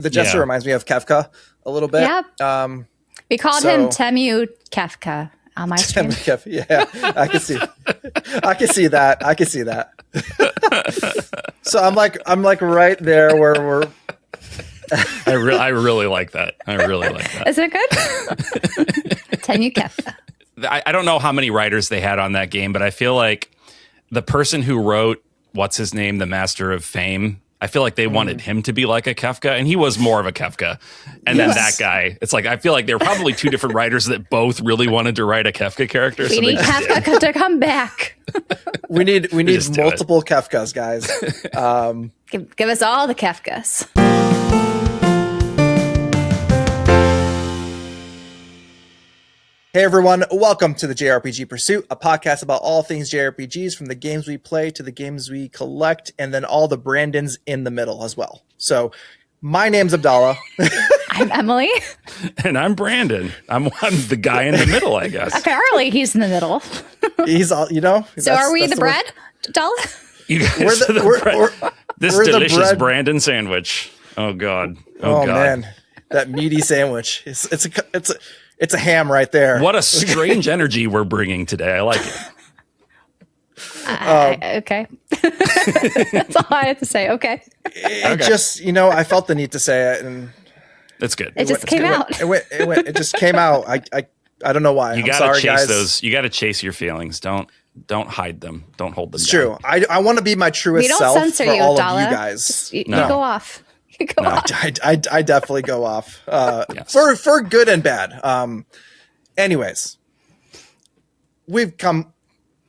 The gesture reminds me of Kefka a little bit. Yeah. We called him Temu Kefka on my stream. Yeah, I can see that. I can see that. So I'm like right there where we're. I really like that. I really like that. Is it good? Temu Kefka. I don't know how many writers they had on that game, but I feel like the person who wrote what's his name, the Master of Fame, I feel like they wanted him to be like a Kefka, and he was more of a Kefka. And then that guy, it's like I feel like there were probably two different writers that both really wanted to write a Kefka character. We need Kefka to come back. We need multiple Kefkas, guys. Give us all the Kefkas. Hey everyone, welcome to the JRPG Pursuit, a podcast about all things JRPGs, from the games we play to the games we collect, and then all the Brandons in the middle as well. So, my name's Abdallah. I'm Emily. And I'm Brandon. I'm the guy in the middle, I guess. Apparently, he's in the middle. He's all, you know. So are we the bread, Abdallah? This delicious Brandon sandwich. Oh God. Oh God. Man, that meaty sandwich. It's a ham right there. What a strange energy we're bringing today. I like it. Okay. That's all I have to say. Okay. It just, I felt the need to say it, and that's good. It just came out. It just came out. I don't know why. You gotta chase those. You gotta chase your feelings. Don't hide them. Don't hold them. It's down. true. I want to be my truest self for all of you guys. You go off. I definitely go off yes. for good and bad. Anyways, we've come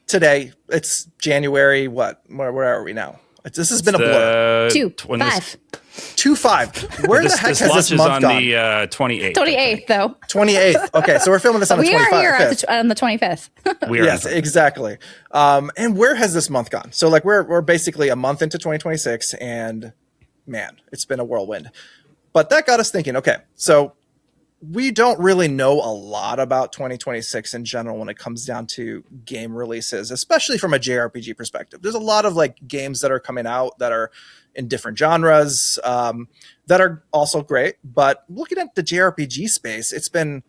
today. It's January. What? Where are we now? This has been a blur. 2/5. Where the heck has this month gone? On the 28th. 28th, though. 28th. Okay, so we're filming this on the 25th. We are here on the 25th. Yes, exactly. And where has this month gone? So, like, we're basically a month into 2026, and man, it's been a whirlwind. But that got us thinking, okay, so we don't really know a lot about 2026 in general when it comes down to game releases, especially from a JRPG perspective. There's a lot of like games that are coming out that are in different genres that are also great. But looking at the JRPG space, it's been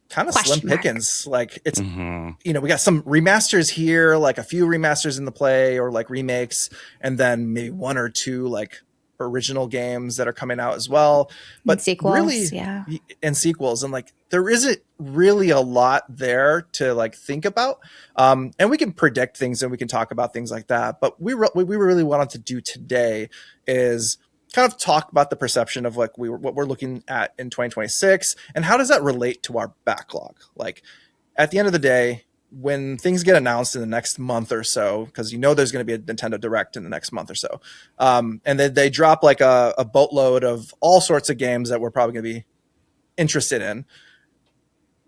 kind of slim pickings. Like it's, we got some remasters here, like a few remasters in the play or like remakes, and then maybe one or two like original games that are coming out as well, but and sequels, and sequels, and like there isn't really a lot there to like think about, and we can predict things and we can talk about things like that, but what we really wanted to do today is kind of talk about the perception of like what we're looking at in 2026 and how does that relate to our backlog. Like at the end of the day, when things get announced in the next month or so, because there's going to be a Nintendo Direct in the next month or so, and then they drop like a boatload of all sorts of games that we're probably going to be interested in,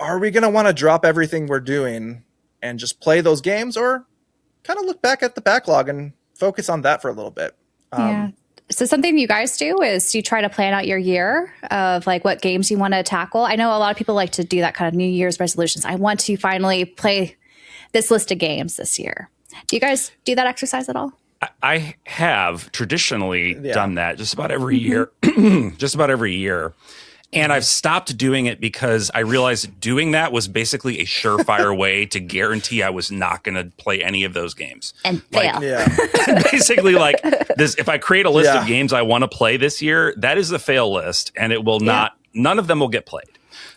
are we going to want to drop everything we're doing and just play those games, or kind of look back at the backlog and focus on that for a little bit? So something you guys do is you try to plan out your year of like what games you want to tackle. I know a lot of people like to do that kind of New Year's resolutions. I want to finally play this list of games this year. Do you guys do that exercise at all? I have traditionally done that just about every year. And I've stopped doing it because I realized doing that was basically a surefire way to guarantee I was not going to play any of those games. And fail. Basically, like this, if I create a list of games I want to play this year, that is the fail list, and it will not. None of them will get played.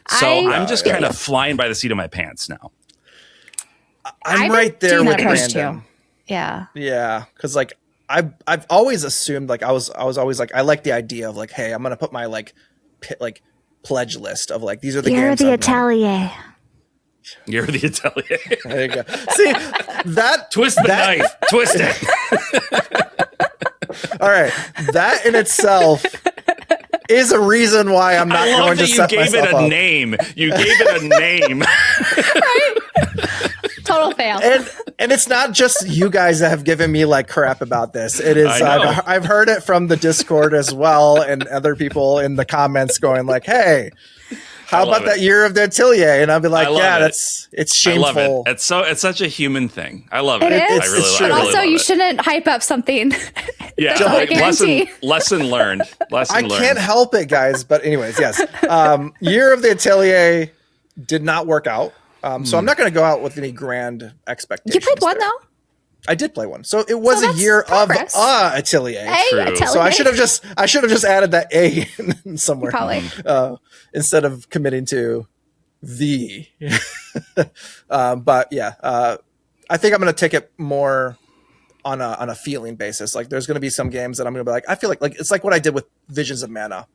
So I'm just kind of flying by the seat of my pants now. I'm right there with Brandon. Too. Yeah. Yeah, because like I've always assumed, like I was always like, I like the idea of like, hey, I'm gonna put my like pledge list of like, these are the games. You're the Atelier. You're the Atelier. There you go. See that twist the knife, twist it. All right, that in itself is a reason why I'm not going to set myself up. You gave it a name. Right? Total fail. And it's not just you guys that have given me like crap about this. It is I've heard it from the Discord as well, and other people in the comments going like, "Hey, how about that year of the Atelier?" And I'll be like, "Yeah, it's shameful." I love it. It's such a human thing. I love it. It is. I really and also, love you it. shouldn't hype up something Yeah, That's not a guarantee. lesson learned. I can't help it, guys. But anyways, yes. Year of the Atelier did not work out. So I'm not going to go out with any grand expectations. You played one there. though? I did play one. So it was a that's year progress. of Atelier. Hey, True. Atelier. So I should have just added that A in somewhere. Probably. Instead of committing to the. But yeah, I think I'm going to take it more on a feeling basis. Like there's going to be some games that I'm going to be like, I feel like it's like what I did with Visions of Mana.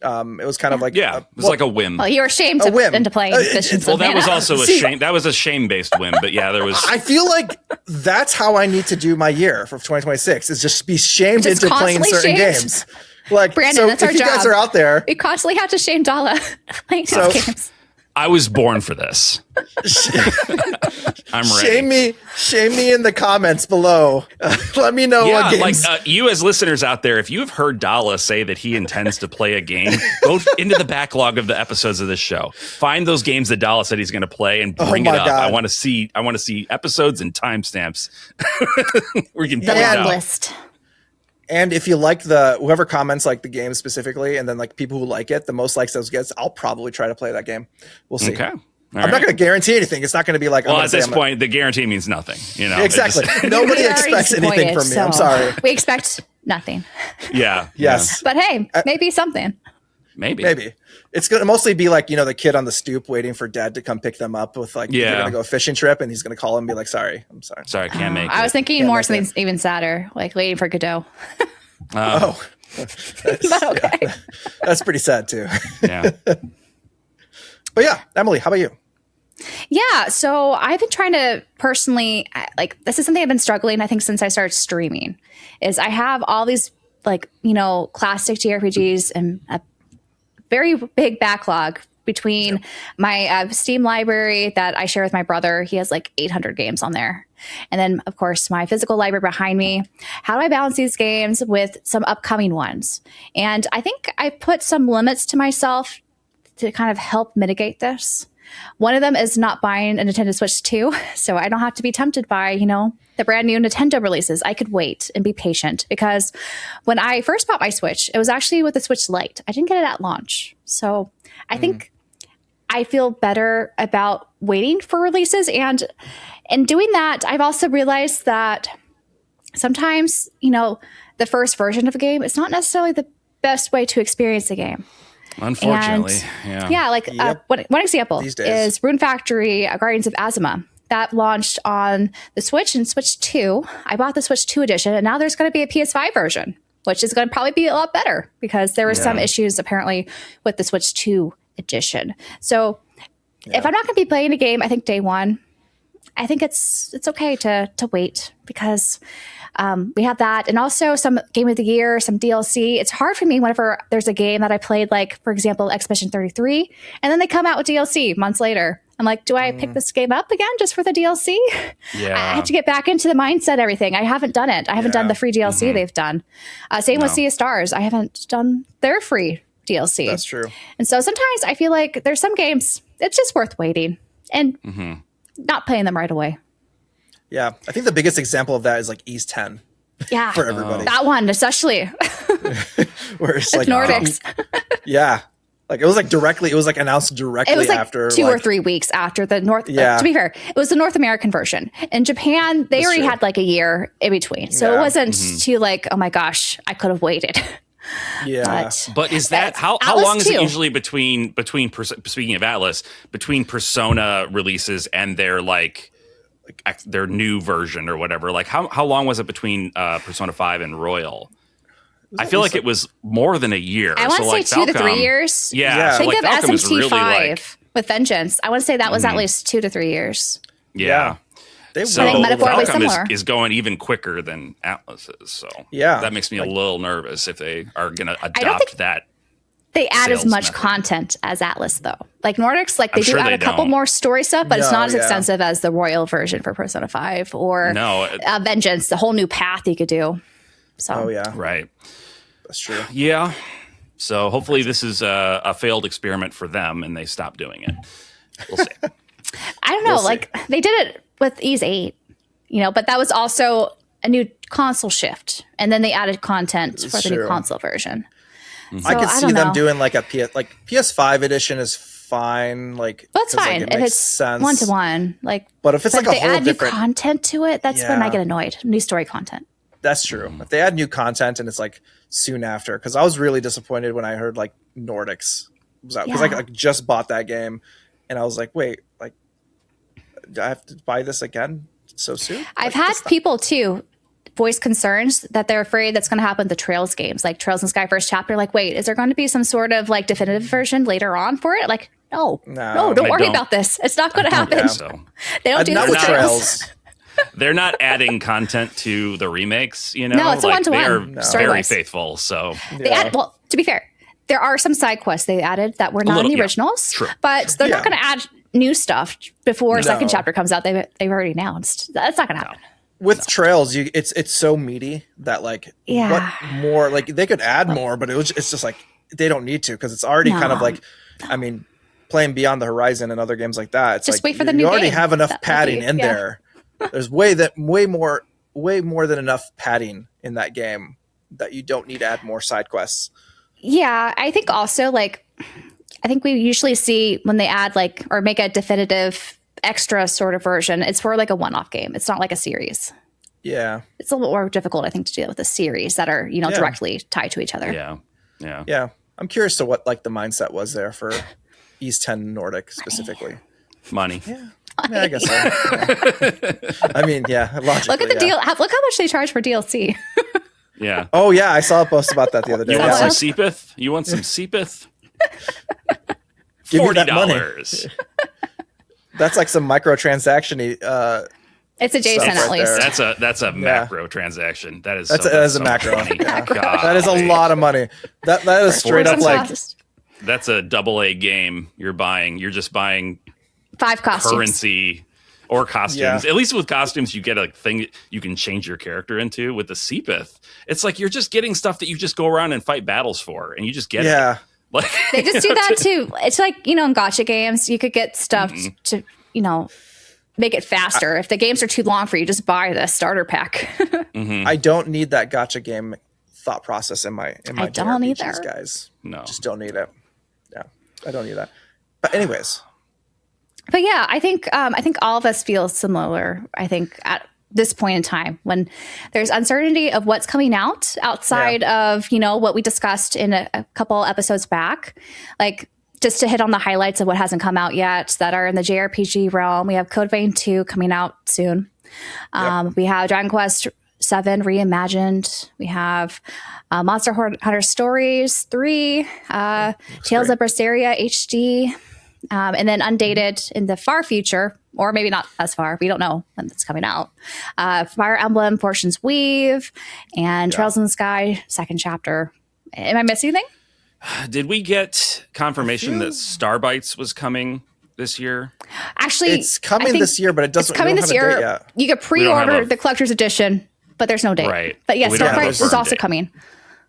It was kind of like it was like a whim. Well, you were shamed A whim. into playing Visions Well, of that Mana. was also a shame. That was a shame-based whim. But yeah, there was. I feel like that's how I need to do my year for 2026 is just be shamed Just into playing constantly certain shamed? games. Like Brandon, so that's if our you guys job. are out there, We constantly have to shame Dala playing So- these games. I was born for this. I'm ready. shame me in the comments below. Let me know Yeah, what like games. you as listeners out there, if you have heard Dala say that he intends to play a game, go into the backlog of the episodes of this show. Find those games that Dala said he's going to play and bring it my up. God. I want to see episodes and timestamps. We can The point it long out. list. And if you like whoever comments like the game specifically, and then like people who like it, the most likes those gets, I'll probably try to play that game. We'll see. Okay. I'm not going to guarantee anything. It's not going to be like. Well, at this point, the guarantee means nothing. You know, exactly. It just- Nobody We already expects anything disappointed, from me. I'm so sorry. We expect nothing. yeah. Yes, But hey, maybe something. Maybe. maybe it's going to mostly be like the kid on the stoop waiting for dad to come pick them up with like Yeah. they're going to go fishing trip, and he's going to call him and be like, "Sorry, I'm sorry." Sorry, I can't make I was it. thinking Can't more make something even sadder, like waiting for Godot. Oh, But okay. that's pretty sad too. Yeah. But yeah, Emily, how about you? Yeah, so I've been trying to personally this is something I've been struggling I think since I started streaming is I have all these classic JRPGs and a very big backlog between my Steam library that I share with my brother. He has like 800 games on there. And then, of course, my physical library behind me. How do I balance these games with some upcoming ones? And I think I put some limits to myself to kind of help mitigate this. One of them is not buying a Nintendo Switch 2, so I don't have to be tempted by, the brand new Nintendo releases. I could wait and be patient because when I first bought my Switch, it was actually with the Switch Lite. I didn't get it at launch. So I think I feel better about waiting for releases. And in doing that, I've also realized that sometimes, the first version of a game is not necessarily the best way to experience a game. Unfortunately. And, yeah. like Yep. one example These days. is Rune Factory Guardians of Azuma. That launched on the Switch and Switch 2. I bought the Switch 2 edition, and now there's going to be a PS5 version, which is going to probably be a lot better because there were some issues apparently with the Switch 2 edition. So if I'm not going to be playing a game, I think day one, I think it's okay to wait because we have that. And also some game of the year, some DLC. It's hard for me whenever there's a game that I played, like, for example, Expedition 33, and then they come out with DLC months later. I'm like, do I pick this game up again just for the DLC? Yeah. I have to get back into the mindset, everything. I haven't done it. I haven't done the free DLC they've done. Same with Sea of Stars. I haven't done their free DLC. That's true. And so sometimes I feel like there's some games, it's just worth waiting and not playing them right away. Yeah, I think the biggest example of that is like East 10 Yeah. for everybody. That one, especially. Where it's like Nordics. Yeah. Like it was like announced directly It was like after 2 or 3 weeks after the North. Yeah. To be fair, it was the North American version. In Japan, they already true. had like a year in between. So it Yeah. wasn't too like, oh my gosh, I could have waited. Yeah. But is that how Atlas long is it 2. usually between speaking of Atlas, between Persona releases and their their new version or whatever? Like how long was it between Persona 5 and Royal? I feel like it was more than a year. I want to like say 2 to 3 Falcom- years. Yeah. Yeah. So Think like of Falcom is SMT5 really with Vengeance. I want to say that was at least 2 to 3 years. yeah. They So I think metaphorically Falcom similar. is going even quicker than Atlas is. So Yeah. that makes me a little nervous if they are going to don't adopt think- that. They add as Sales much method. content as Atlas, though. Like Nordics, like they I'm do sure add they a couple don't. more story stuff, but it's No, not as yeah. extensive as the Royal version for Persona 5 or No. Vengeance, the whole new path you could do. So Oh yeah. Right. That's true. Yeah. So hopefully this is a failed experiment for them and they stop doing it. We'll see. I don't know. We'll see. Like they did it with Ease 8, but that was also a new console shift, and then they added content for the new console version. So, I could see don't them know. doing like a PS5 edition is fine. Like That's 'cause, like, fine it if makes it's sense. 1-to-1. Like, But if it's like if a they whole add new different content to it, that's when I Yeah. get annoyed. New story content. That's true. If they add new content and it's like soon after, because I was really disappointed when I heard like Nordics was out because Yeah. I just bought that game, and I was like, wait, like, do I have to buy this again so soon? I've Like, had that's not- people too voice concerns that they're afraid that's going to happen with the Trails games, like Trails in Sky First Chapter. Like, wait, is there going to be some sort of like definitive version later on for it? Like, no, don't I worry don't- about this. It's not going to happen. think so. They don't do not that with with Trails. They're not adding content to the remakes, you know. No, it's a like, they are one-to-one, very story-wise. faithful. So They add, well, to be fair, there are some side quests they added that were not in little, the yeah. originals, True. but they're not Yeah. going to add new stuff before second No. chapter comes out. They've already announced that's not going to happen. With Trails, it's so meaty that like Yeah. what more like they could add more, but it's just like they don't need to because it's already kind of No. like, I mean, playing Beyond the Horizon and other games like that. It's Just like wait for the you new already game. have enough That would padding be- in yeah. there. There's way more than enough padding in that game that you don't need to add more side quests. Yeah, I think also like I think we usually see when they add like or make a definitive extra sort of version, it's for like a one-off game. It's not like a series. Yeah. It's a little more difficult, I think, to do that with a series that are, Yeah. directly tied to each other. yeah. Yeah. I'm curious to what like the mindset was there for East 10 Nordic specifically. Money. Yeah, I guess so. Yeah. I mean, yeah, logically. Look at the yeah. deal. Look how much they charge for DLC. Yeah. Oh yeah, I saw a post about that the other day. You Yeah, want some like, Seepith? You want some Seepith? Give me that money. $40. that's like some microtransaction-y. It's adjacent Stuff at right least. there. That's a macro transaction. That is That is a macro. Money. Yeah. God, That is a lot of money. That is straight up Some like cost. That's a AA game you're buying. You're just buying 5 costumes. currency or costumes. Yeah. At least with costumes, you get a thing you can change your character into. With the Seepith, it's like you're just getting stuff that you just go around and fight battles for, and you just get it. yeah. Like They just do that too. It's like, in gotcha games, you could get stuff to, make it faster. If the games are too long for you, just buy the starter pack. I don't need that gotcha game thought process in my I don't JRPGs, either. guys. No. Just don't need it. Yeah, I don't need that. But anyways, But yeah, I think all of us feel similar. I think at this point in time, when there's uncertainty of what's coming out outside of what we discussed in a couple episodes back, like just to hit on the highlights of what hasn't come out yet that are in the JRPG realm. We have Code Vein 2 coming out soon. We have Dragon Quest 7 Reimagined. We have Monster Hunter Stories 3, Tales of Berseria HD. And then undated in the far future, or maybe not as far, we don't know when it's coming out. Fire Emblem, Fortune's Weave, and Trails in the Sky, second chapter. Am I missing anything? did we get confirmation that Starbites was coming this year? Actually, it's I coming think this year, but it doesn't. It's coming we don't this have a date year. yet. You could We don't have pre-order a- the collector's edition, but there's no date. Right. But yes, We don't have a Starbites is firm also date. coming.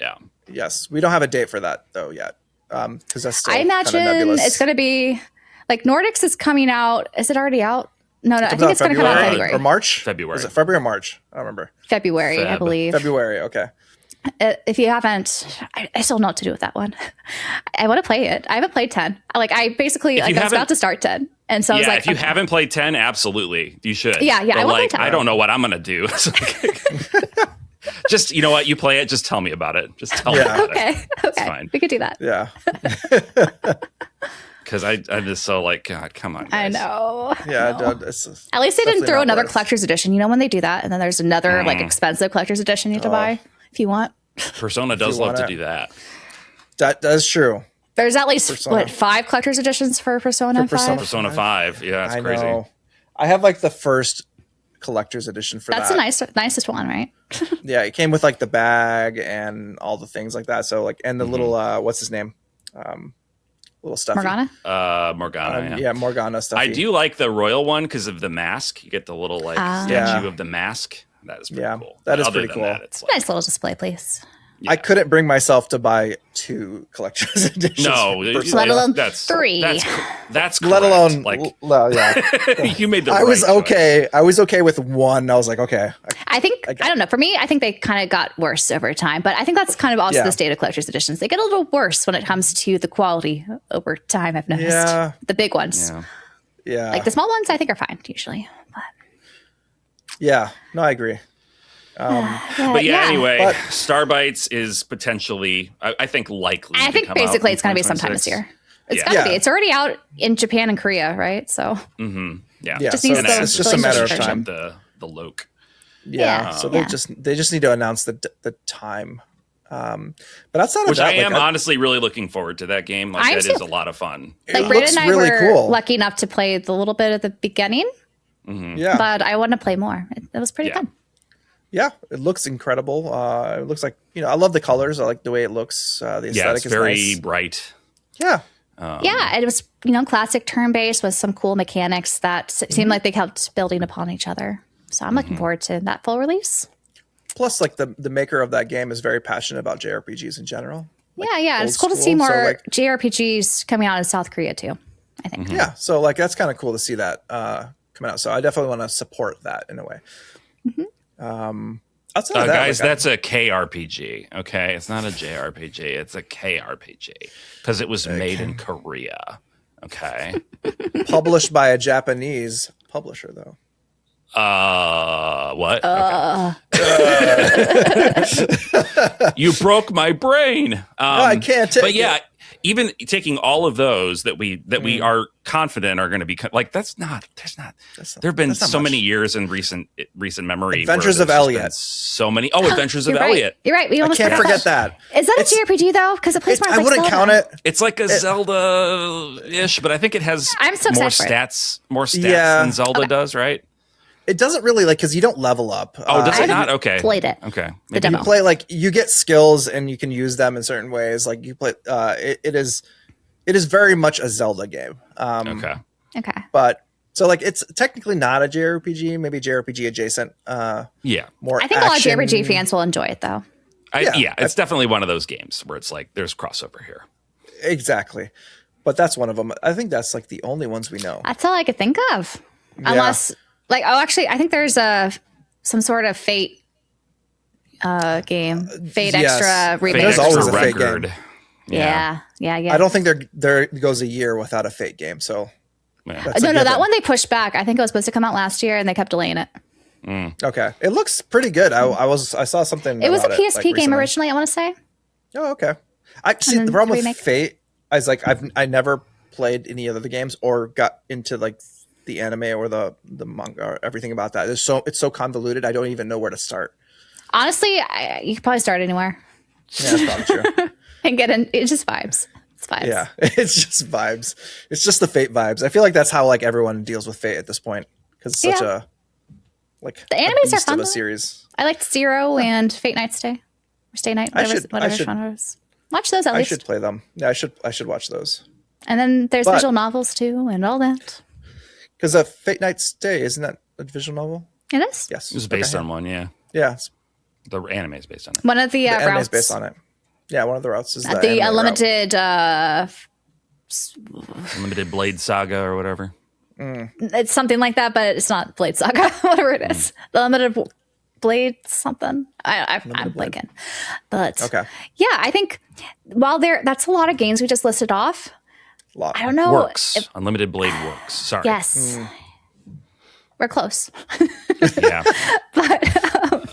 Yeah. Yes, we don't have a date for that though yet, because that's still I kinda imagine nebulous. it's going to be like Nordics is coming out. Is it already out? No, I Comes think out it's going to come out in February. or March. February. Is it February or March? I don't remember. February, I Feb. believe. February. Okay. If you haven't, I still don't know what to do with that one. I want to play it. I haven't played 10. I basically, If like, you I was about haven't- to start 10. And so I was Yeah, like, if you okay. haven't played 10, absolutely. You should. Yeah, But I will play like, 10. I don't know what I'm going to do. Just, you know what? You play it. Just tell me about it. Just tell me Yeah. about it. Okay. fine. We could do that. Yeah. Because I'm just so like, God, come on, I guys. know. Yeah. No. It's At least they didn't definitely throw not another worth. collector's edition. You know when they do that? And then there's another like expensive collector's edition you have to buy if you want. Persona does you love want to it. do that. That's true. There's at least, Persona. 5 collector's editions for Persona For 5? Persona. Persona 5. Yeah, that's I crazy. know. I have like the first collector's edition for That's that. the nicest one, right? Yeah, it came with like the bag and all the things like that. So like, and the little what's his name, little stuffy. Morgana? Morgana. Yeah, Morgana stuffy. I do like the royal one because of the mask. You get the little like statue Yeah. of the mask. That is pretty Yeah, cool. that is Other pretty than cool. That, it's like, Nice little display, please. I couldn't bring myself to buy 2 collector's editions. No, let alone that's 3. That's let correct. alone like well, yeah. you made the. I right was okay. choice. I was okay with 1. I was like, okay. I think I don't know. For me, I think they kind of got worse over time, but I think that's kind of also the state of collector's editions. They get a little worse when it comes to the quality over time. I've noticed the big ones, Yeah. the small ones, I think are fine usually. But. Yeah, no, I agree. But anyway, Starbites is potentially, I think, likely. I think basically it's going to be sometime this year. It's got to be. It's already out in Japan and Korea, right? So yeah, just so it's just a matter of time. The Loke. Yeah, so they just need to announce the time. But outside of that, I am honestly really looking forward to that game. Like that is a lot of fun. Like Brandon and I were lucky enough to play the little bit at the beginning. Yeah, but I want to play more. It was pretty fun. Yeah, it looks incredible. It looks like I love the colors. I like the way it looks. The aesthetic it's is very nice. bright. Yeah. It was classic turn-based with some cool mechanics that seemed like they kept building upon each other. So I'm looking forward to that full release. Plus, like the maker of that game is very passionate about JRPGs in general. Like it's cool to see more JRPGs coming out in South Korea too, I think. Yeah, so like that's kind of cool to see that coming out. So I definitely want to support that in a way. Outside of that, guys, that's a KRPG. Okay, it's not a JRPG. It's a KRPG because it was made in Korea. Okay, published by a Japanese publisher, though. What? You broke my brain. No, I can't take it. Even taking all of those that we are confident are going to be like there's not there have been so many years in recent memory. Adventures of Elliot. So many. Adventures of Elliot. You're right. We almost can't forget that. Is that a JRPG though? Because it plays more. I wouldn't Zelda. count it. It's like a Zelda-ish, but I think it has more stats than Zelda does, right? It doesn't really because you don't level up. Does it not? Okay. Played it. Okay. The demo. You play you get skills and you can use them in certain ways. Like you play, it is very much a Zelda game. Okay. But so it's technically not a JRPG, maybe JRPG adjacent. More. I think a lot of JRPG fans will enjoy it though. It's definitely one of those games where it's like there's crossover here. Exactly, but that's one of them. I think that's the only ones we know. That's all I could think of, unless. Actually, I think there's some sort of Fate game, Fate Extra remake. There's always a Fate game. Yeah. I don't think there goes a year without a Fate game. So no, that one they pushed back. I think it was supposed to come out last year, and they kept delaying it. Okay, it looks pretty good. I saw something. It was a PSP game originally. I want to say. Oh, okay. I see the problem with Fate is I never played any of the games or got into the anime or the manga or everything about that. It's so convoluted. I don't even know where to start. Honestly, you could probably start anywhere. Yeah, that's probably true. And get in. It's just vibes. It's vibes. Yeah, it's just vibes. It's just the Fate vibes. I feel like that's how everyone deals with Fate at this point because it's such a the animes are fun. Of a series. I liked Zero and Fate Night Stay or Stay Night. Whatever genre it is. Watch those at least. I should play them. Yeah, I should watch those. And then there's visual novels too, and all that. Because a Fate Night Stay, isn't that a visual novel? It is. Yes, it was based on one. Yeah, yeah. The anime is based on it. One of the anime routes is based on it. Yeah, one of the routes is the unlimited Limited Blade Saga or whatever. It's something like that, but it's not Blade Saga. Whatever it is, the Limited Blade something. I'm blanking. But I think while that's a lot of games we just listed off. I don't know. Works. Unlimited Blade works. Sorry. Yes. We're close. Yeah.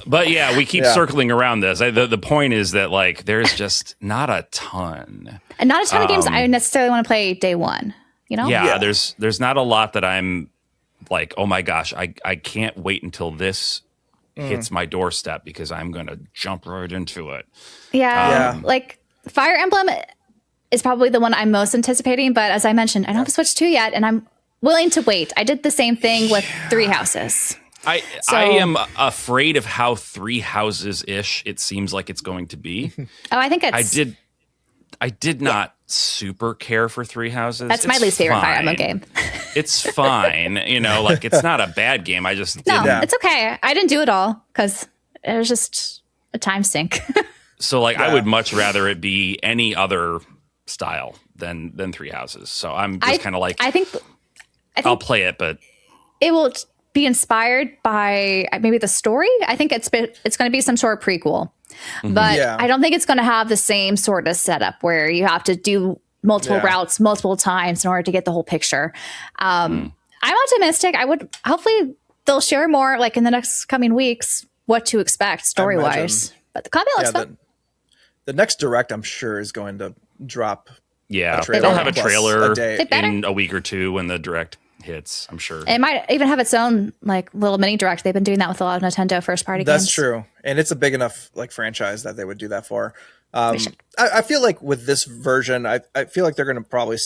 But yeah, we keep circling around this. The point is that there's just not a ton. And not a ton of games I necessarily want to play day one. Yeah, there's not a lot that I'm like, oh my gosh, I can't wait until this hits my doorstep because I'm gonna jump right into it. Yeah. Fire Emblem is probably the one I'm most anticipating, but as I mentioned, I don't have a Switch 2 yet, and I'm willing to wait. I did the same thing with Three Houses. I am afraid of how Three Houses-ish it seems like it's going to be. I think I did not super care for Three Houses. That's my least favorite Fire Emblem game. It's fine. It's not a bad game. I just it's okay. I didn't do it all because it was just a time sink. So like I Yeah. would much rather it be any other style than Three Houses. So I'm just kind of like I think I'll play it, but it will be inspired by maybe the story. I think it's going to be some sort of prequel, but Yeah. I don't think it's going to have the same sort of setup where you have to do multiple Yeah. routes multiple times in order to get the whole picture. I'm optimistic. Hopefully they'll share more like in the next coming weeks what to expect story wise. But the combat looks fun. The next direct, I'm sure, is going to drop. yeah, trailer they'll have a plus trailer a day. They better. in a week or two when the direct hits, I'm sure. It might even have its own like little mini direct. They've been doing that with a lot of Nintendo first party games. That's true, and it's a big enough like franchise that they would do that for. I feel like with this version, I feel like they're going to probably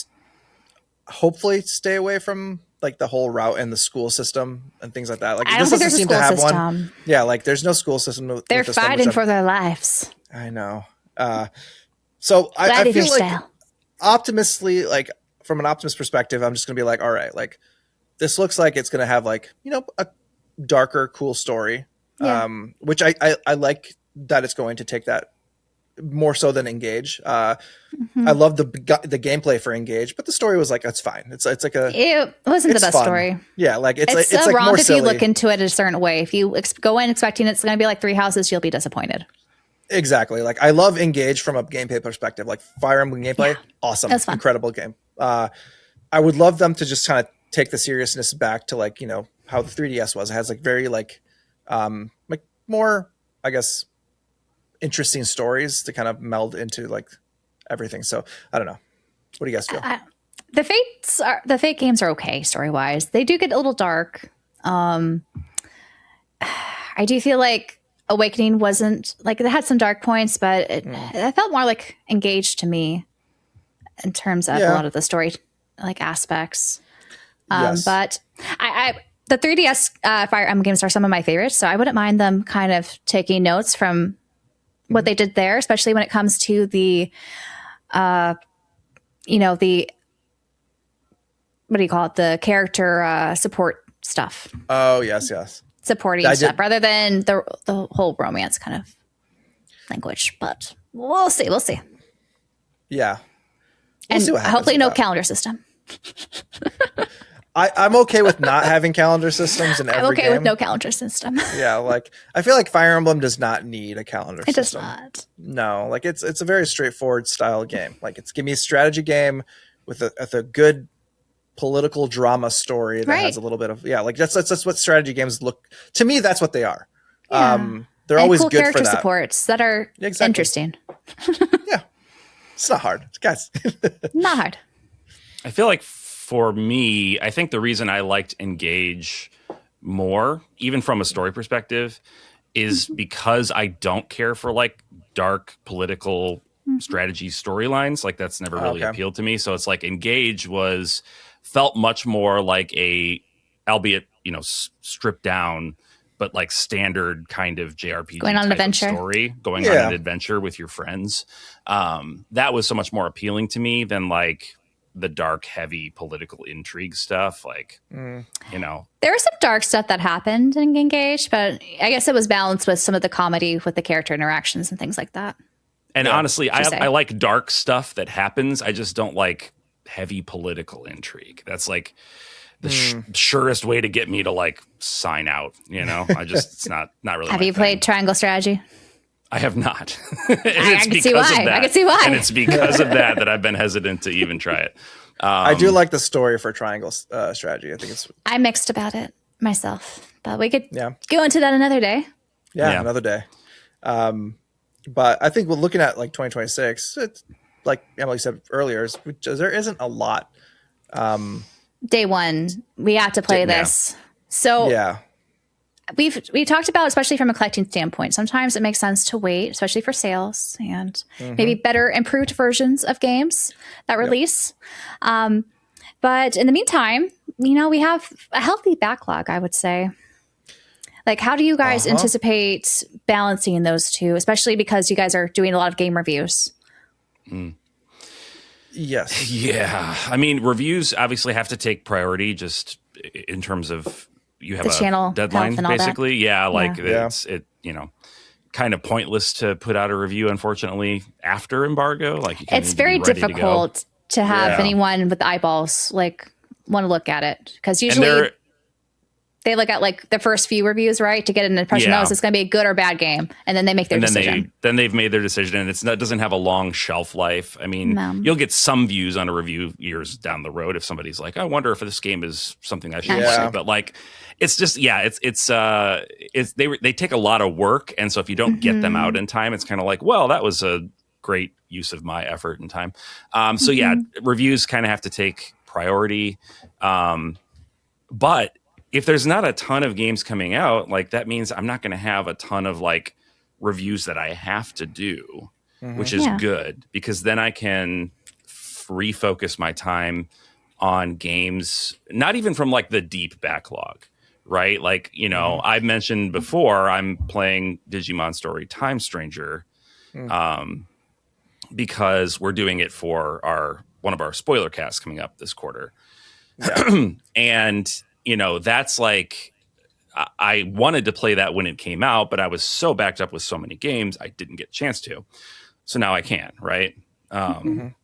hopefully stay away from like the whole route and the school system and things like that. Like I this don't think doesn't there's a seem to school have one. system. Yeah, like there's no school system. They're with this one, which fighting for their lives. I know. So I Gladiator feel like style. optimistically, like from an optimist perspective, I'm just gonna be like, all right, like this looks like it's gonna have like, you know, a darker, cool story. Yeah. Which I like that it's going to take that more so than Engage. I love the gameplay for Engage, but the story was like, that's fine. It's like a It wasn't the it's best fun. story. Yeah, like it's It's like wrong more if silly. you look into it a certain way. If you go in expecting it's going to be like Three Houses, you'll be disappointed. Exactly. Like I love Engage from a gameplay perspective. Like Fire Emblem gameplay, awesome, That's fun. incredible game. I would love them to just kind of take the seriousness back to like, you know, how the 3DS was. It has like very like more, I guess, interesting stories to kind of meld into like everything. So I don't know. What do you guys feel? The Fate games are okay story wise. They do get a little dark. I do feel like Awakening wasn't like it had some dark points, but it felt more like Engaged to me in terms of a lot of the story like aspects. Yes. But the 3DS Fire Emblem games are some of my favorites, so I wouldn't mind them kind of taking notes from what they did there, especially when it comes to the, the what do you call it? The character support stuff. Oh yes, yes. Supporting stuff rather than the whole romance kind of language. But we'll see. Yeah. And see what happens hopefully with no that. calendar system. I'm okay with not having calendar systems in every I'm okay game. with no calendar system. Yeah, like I feel like Fire Emblem does not need a calendar It does system. not. No, like it's a very straightforward style game. Like it's give me a strategy game with a good political drama story that has a little bit of like that's what strategy games look to me. That's what they are. Yeah. They're And always cool good character for that. supports that are Exactly. interesting. Yeah, it's not hard, guys. Not hard. I feel like for me, I think the reason I liked Engage more, even from a story perspective, is because I don't care for like dark political strategy storylines. Like that's never really appealed to me. So it's like Engage felt much more like a, albeit, you know, stripped down, but like standard kind of JRPG Going on an type of adventure. story, going on an adventure with your friends. That was so much more appealing to me than like the dark, heavy political intrigue stuff. Like, you know, There was some dark stuff that happened in Engage, but I guess it was balanced with some of the comedy with the character interactions and things like that. and honestly, Would you say? I like dark stuff that happens. I just don't like heavy political intrigue. That's like the surest way to get me to like sign out. You know, it's not really. Have my you thing. played Triangle Strategy? I have not. I can see why. I can see why. And it's because of that I've been hesitant to even try it. I do like the story for Triangle Strategy. I think it's I'm mixed about it myself, but we could Yeah. go into that another day. Yeah. another day. But I think we're looking at like 2026. It's like Emily said earlier, there isn't a lot. Day one, we have to play this. So Yeah, we talked about, especially from a collecting standpoint, sometimes it makes sense to wait, especially for sales and maybe better improved versions of games that release. But in the meantime, you know, we have a healthy backlog, I would say. Like, how do you guys anticipate balancing those two, especially because you guys are doing a lot of game reviews? yes, Yeah. I mean, reviews obviously have to take priority just in terms of you have The a channel deadline health and all that. basically. Yeah. Like Yeah. you know, kind of pointless to put out a review, unfortunately, after embargo. Like, it's very difficult to have anyone with eyeballs like want to look at it, because usually they look at like the first few reviews, right, to get an impression. Oh, is this going to be a good or bad game? And then they make their decision. Then they've made their decision, and it doesn't have a long shelf life. I mean, you'll get some views on a review years down the road if somebody's like, I wonder if this game is something I should play. But like, it's just they take a lot of work, and so if you don't get them out in time, it's kind of like, well, that was a great use of my effort and time. So reviews kind of have to take priority. But if there's not a ton of games coming out, like that means I'm not going to have a ton of like reviews that I have to do, which is good, because then I can refocus my time on games, not even from like the deep backlog, right? Like, you know, I've mentioned before, I'm playing Digimon Story Time Stranger because we're doing it for one of our spoiler casts coming up this quarter. Yeah. And, you know, that's like, I wanted to play that when it came out, but I was so backed up with so many games, I didn't get a chance to. So now I can, right? And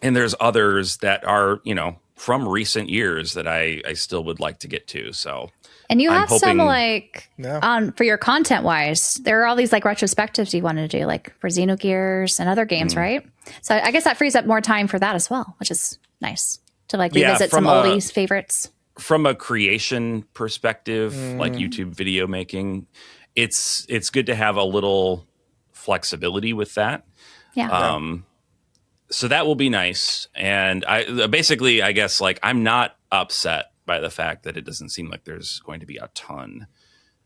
there's others that are, you know, from recent years that I still would like to get to. So, and you have some like for your content wise, there are all these like retrospectives you wanted to do, like for Xenogears and other games, right? So I guess that frees up more time for that as well, which is nice to like revisit some oldies favorites. From a creation perspective, like YouTube video making, it's good to have a little flexibility with that. Yeah. So that will be nice. And I guess like I'm not upset by the fact that it doesn't seem like there's going to be a ton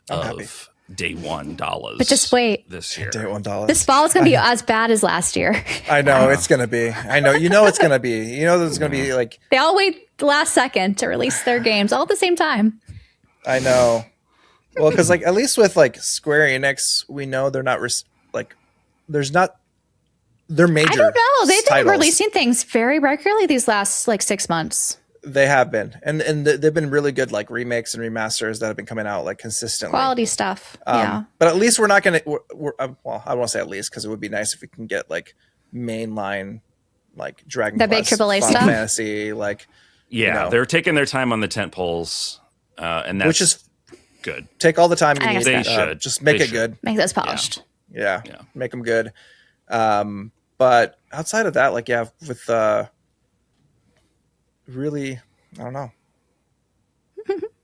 of day one dollars. But just wait this year. Day $1. This fall is going to be as bad as last year. I know it's going to be. I know. You know it's going to be. You know there's going to be like. They all wait the last second to release their games all at the same time. I know. Well, because like at least with like Square Enix, we know they're not there's not. They're major. I don't know. They've been releasing things very regularly these last like 6 months. They have been, and they've been really good, like remakes and remasters that have been coming out like consistently. Quality stuff. But at least we're not going to. Well, I won't say at least, because it would be nice if we can get like mainline, like Dragon Quest, big AAA Final stuff, Fantasy, like. Yeah, you know, they're taking their time on the tent poles, and that's which is good. Take all the time you need. They should just make it good. Make those polished. Yeah, make them good. But outside of that, like with really, I don't know.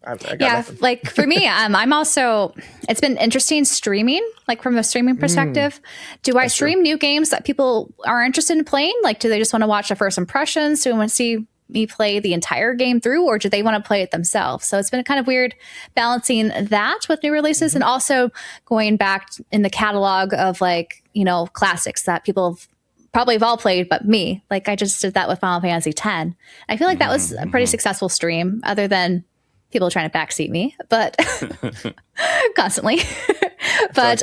I got nothing. Like for me, I'm also. It's been interesting streaming, like from a streaming perspective. Do I stream new games that people are interested in playing? Like, do they just want to watch the first impressions? Do they want to see me play the entire game through, or do they want to play it themselves? So it's been kind of weird balancing that with new releases and also going back in the catalog of like, you know, classics that people probably have all played, but me. Like I just did that with Final Fantasy X. I feel like that was a pretty successful stream, other than people trying to backseat me, but constantly. But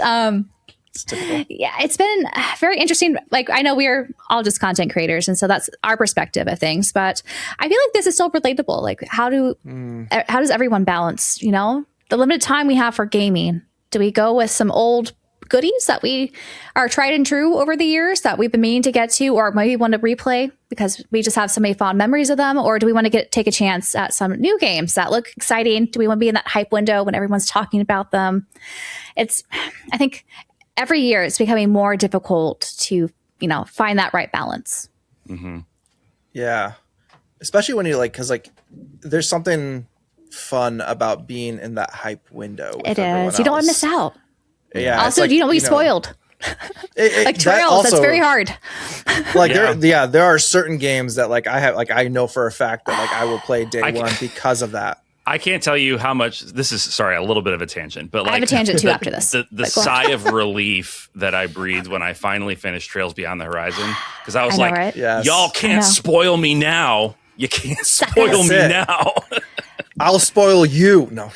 it's been very interesting. Like I know we're all just content creators, and so that's our perspective of things. But I feel like this is so relatable. Like how does everyone balance? You know, the limited time we have for gaming. Do we go with some old goodies that we are tried and true over the years that we've been meaning to get to, or maybe want to replay because we just have so many fond memories of them? Or do we want to take a chance at some new games that look exciting? Do we want to be in that hype window when everyone's talking about them? I think every year it's becoming more difficult to, you know, find that right balance. Yeah. Especially when you're like, because like there's something fun about being in that hype window. It is. You don't want to miss out. Yeah. Also, like, you don't want to be spoiled. Like Trails, that's very hard. Like there are certain games that like I know for a fact that like I will play day one because of that. I can't tell you how much this is. Sorry, a little bit of a tangent, but like I have a tangent too after this. The sigh of relief that I breathed when I finally finished Trails Beyond the Horizon, because I was like, right? y'all can't spoil me now. You can't spoil me now. I'll spoil you. No.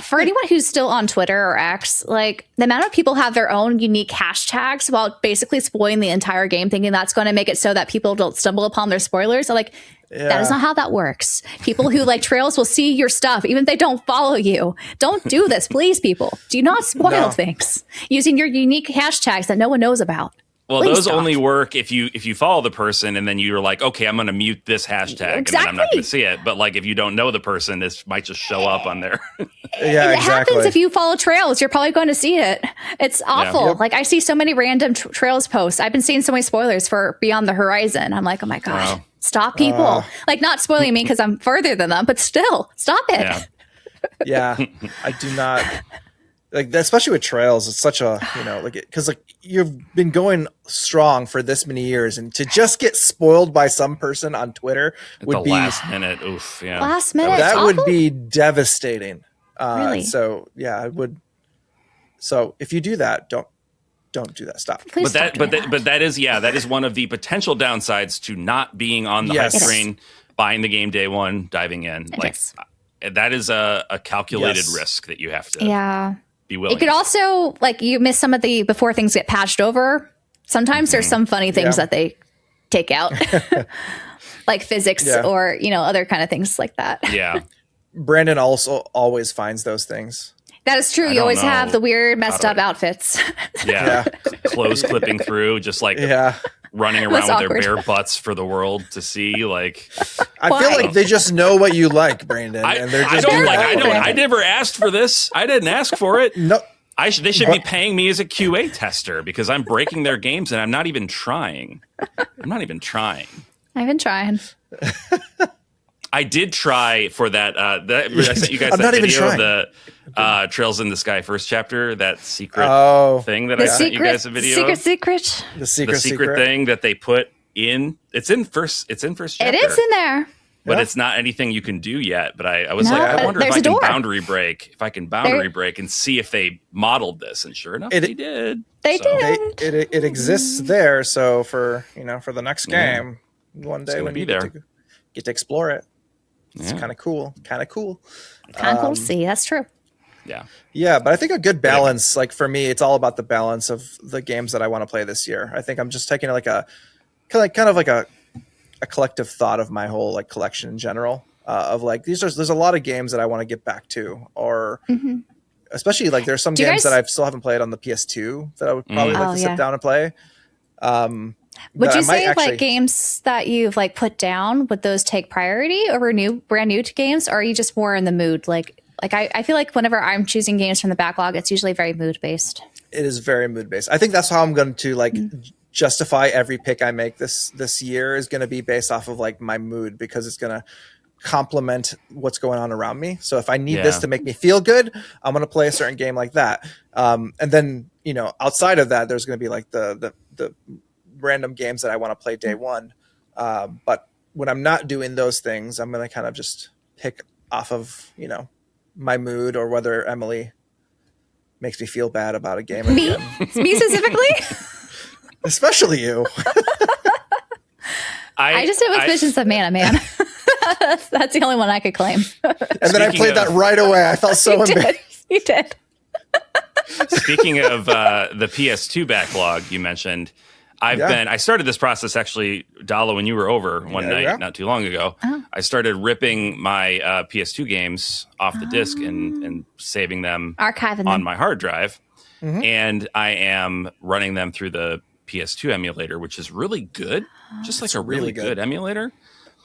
For anyone who's still on Twitter or X, like the amount of people have their own unique hashtags while basically spoiling the entire game, thinking that's going to make it so that people don't stumble upon their spoilers. Like, that is not how that works. People who like trails will see your stuff, even if they don't follow you. Don't do this, please, people. Do not spoil things using your unique hashtags that no one knows about. Well, Please those stop. only work if you follow the person and then you're like, okay, I'm going to mute this hashtag and then I'm not going to see it. But like if you don't know the person, this might just show up on there. It happens if you follow trails. You're probably going to see it. It's awful. Yeah. Like I see so many random trails posts. I've been seeing so many spoilers for Beyond the Horizon. I'm like, oh my gosh, stop people. Like not spoiling me because I'm further than them, but still stop it. Yeah. I do not like that, especially with trails. It's such a, like, because like you've been going strong for this many years, and to just get spoiled by some person on Twitter would be last minute. Oof. Yeah. Last minute. That would be devastating. Really? So yeah, I would. So if you do that, don't do that. Stop. Please stop doing that. But that is one of the potential downsides to not being on the hype train, buying the game day one, diving in. That is a calculated risk that you have to be willing. It could also, like, you miss some of the before things get patched over. Sometimes there's some funny things that they take out, like physics or other kind of things like that. Yeah. Brandon also always finds those things. That is true. You always have the weird, messed up outfits. Yeah. Clothes clipping through, just like running around with their bare butts for the world to see. Like, I feel like they just know what you like, Brandon, and they're just I never asked for this. I didn't ask for it. No. They should be paying me as a QA tester because I'm breaking their games and I'm not even trying. I've been trying. I did try for that. I sent you guys that video of the Trails in the Sky first chapter, that secret thing that I sent you guys a video of. The secret thing that they put in. It's in first chapter. It is in there. But it's not anything you can do yet. But I was I wonder if I can boundary break. If I can boundary break and see if they modeled this. And sure enough, they did. They did. It exists there. So for the next game, one day when you get to explore it, it's kind of cool. Kind of cool to see. That's true. Yeah, but I think a good balance, like for me, it's all about the balance of the games that I want to play this year. I think I'm just taking like a collective thought of my whole like collection in general, of like there's a lot of games that I want to get back to, or especially like there's some games that I still haven't played on the PS2 that I would probably like to sit down and play. Would you say like games that you've like put down, would those take priority over brand new to games, or are you just more in the mood? Like I feel like whenever I'm choosing games from the backlog, it's usually very mood based. It is very mood based. I think that's how I'm going to like justify every pick I make this year is going to be based off of like my mood, because it's going to complement what's going on around me. So if I need this to make me feel good, I'm going to play a certain game like that. And then, outside of that, there's going to be like the random games that I want to play day one. But when I'm not doing those things, I'm going to kind of just pick off of, my mood, or whether Emily makes me feel bad about a game. Me specifically? Especially you. I just did with Visions of Mana, man. That's the only one I could claim. And then I played that right away. I felt so embarrassed. You did. Speaking of the PS2 backlog you mentioned, I started this process actually, Dala, when you were over one night not too long ago. I started ripping my PS2 games off the disc and saving them, archiving on my hard drive. And I am running them through the PS2 emulator, which is really good. Just like a really good emulator.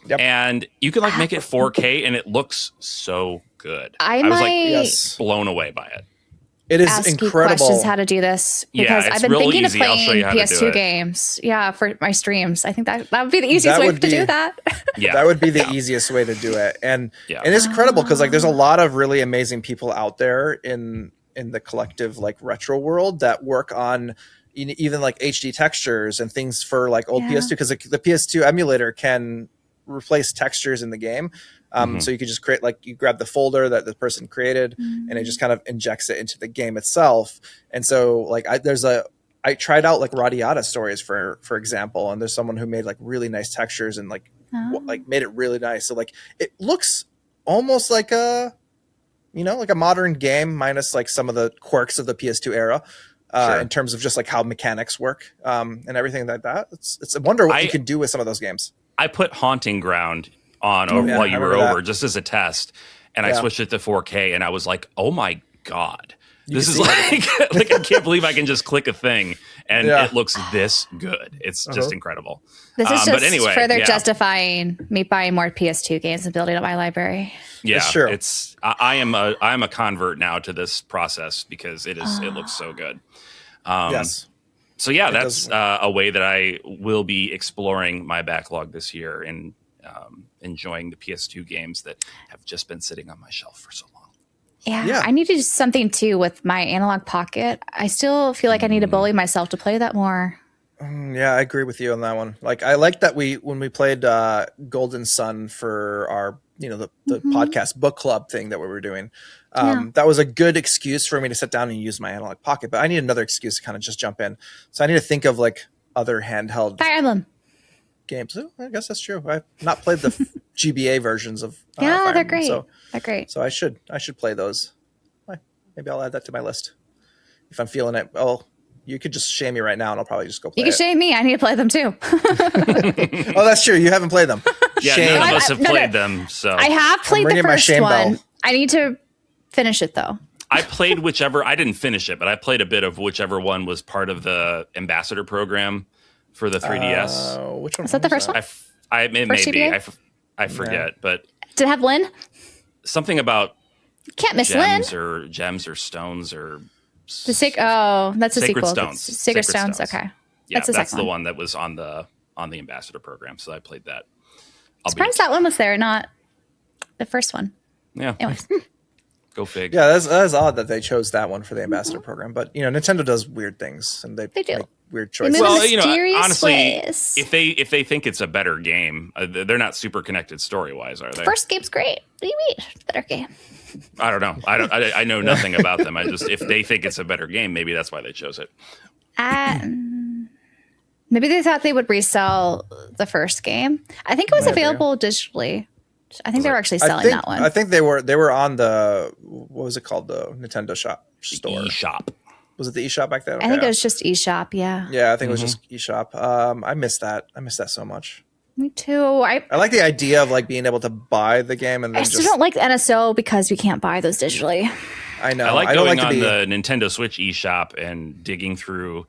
Yep. And you can like make it 4K and it looks so good. I was like blown away by it. It is ask incredible. You questions how to do this, because I've been thinking of playing PS2 games. Yeah, for my streams. I think that would be the easiest way to do that. Yeah, that would be the easiest way to do it, and it's incredible because like there's a lot of really amazing people out there in the collective like retro world that work on even like HD textures and things for like old PS2, because the PS2 emulator can replace textures in the game. So you could just create, like, you grab the folder that the person created and it just kind of injects it into the game itself. And so like I tried out like Radiata stories for example, and there's someone who made like really nice textures and like made it really nice. So like it looks almost like a like a modern game minus like some of the quirks of the PS2 era. Sure. In terms of just like how mechanics work and everything like that. It's a wonder what you can do with some of those games. I put Haunting Ground on Yeah, while you I were remember over that. just as a test, and I switched it to 4K, and I was like, oh my God. This is see like I can't believe I can just click a thing and Yeah. it looks this good. It's just incredible. This is But just anyway, further yeah. justifying me buying more PS2 games and building up my library. Yeah, It's true. I am a convert now to this process because it looks so good. Yes. So yeah, It that's does. a way that I will be exploring my backlog this year and enjoying the PS2 games that have just been sitting on my shelf for so long. Yeah, I need to do something too with my analog pocket. I still feel like I need to bully myself to play that more. Yeah, I agree with you on that one. Like, I like that when we played Golden Sun for our, the podcast book club thing that we were doing. That was a good excuse for me to sit down and use my analog pocket. But I need another excuse to kind of just jump in. So I need to think of like other handheld Fire Emblem. games. Oh, I guess that's true. I've not played the GBA versions of Yeah, Fire they're Emblem, great. So, They're great. so I should play those. Maybe I'll add that to my list if I'm feeling it. Oh, you could just shame me right now, and I'll probably just go play You can shame me. I need to play them too. Oh, that's true. You haven't played them. Yeah, Shame. none of us have No, played them. So I have played the ringing my first shame one. bell. I need to finish it though. I played whichever. I didn't finish it, but I played a bit of whichever one was part of the ambassador program for the 3DS. Which one Is that the first one? it may First be. GBA? I forget, but Did it have Lynn? something about Can't miss Lynn. gems or stones or That's a Sacred sequel. Stones. Sacred Sacred Stones. Stones. Okay. Yeah, That's the that's second the one. one that was on the ambassador program. So I played that. Surprised that one was there, not the first one. Yeah, Anyways, go fig. Yeah, that's odd that they chose that one for the ambassador program. But Nintendo does weird things, and they do. make weird choices. move Well, mysterious honestly, ways. if they think it's a better game, they're not super connected story wise, are they? First game's great. What do you mean? It's a better game. I don't know. I know nothing about them. If they think it's a better game, maybe that's why they chose it. Maybe they thought they would resell the first game. I think it was Maybe. available digitally. I think they were actually I selling think, that one. I think they were on the, what was it called, the Nintendo shop store. eShop. Was it the eShop back then? I think Okay. it was just eShop. Yeah. Yeah, I think it was just eShop. I miss that. I miss that so much. Me too. I I like the idea of like being able to buy the game and then still just. don't like the NSO because we can't buy those digitally. I know. I like don't going like to on be. the Nintendo Switch eShop and digging through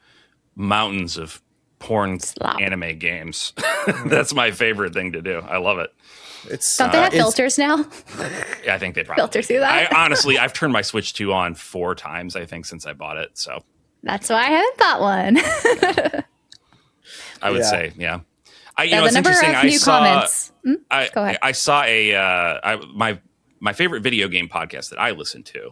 mountains of porn Slop. anime games. That's my favorite thing to do. I love it. It's Don't they have it's- filters now? I think they probably Filter through that? I've turned my Switch 2 on 4 times, I think, since I bought it. So That's why I haven't bought one. I would Yeah. say, yeah. The It's number interesting. of new comments. Go ahead. I saw my favorite video game podcast that I listen to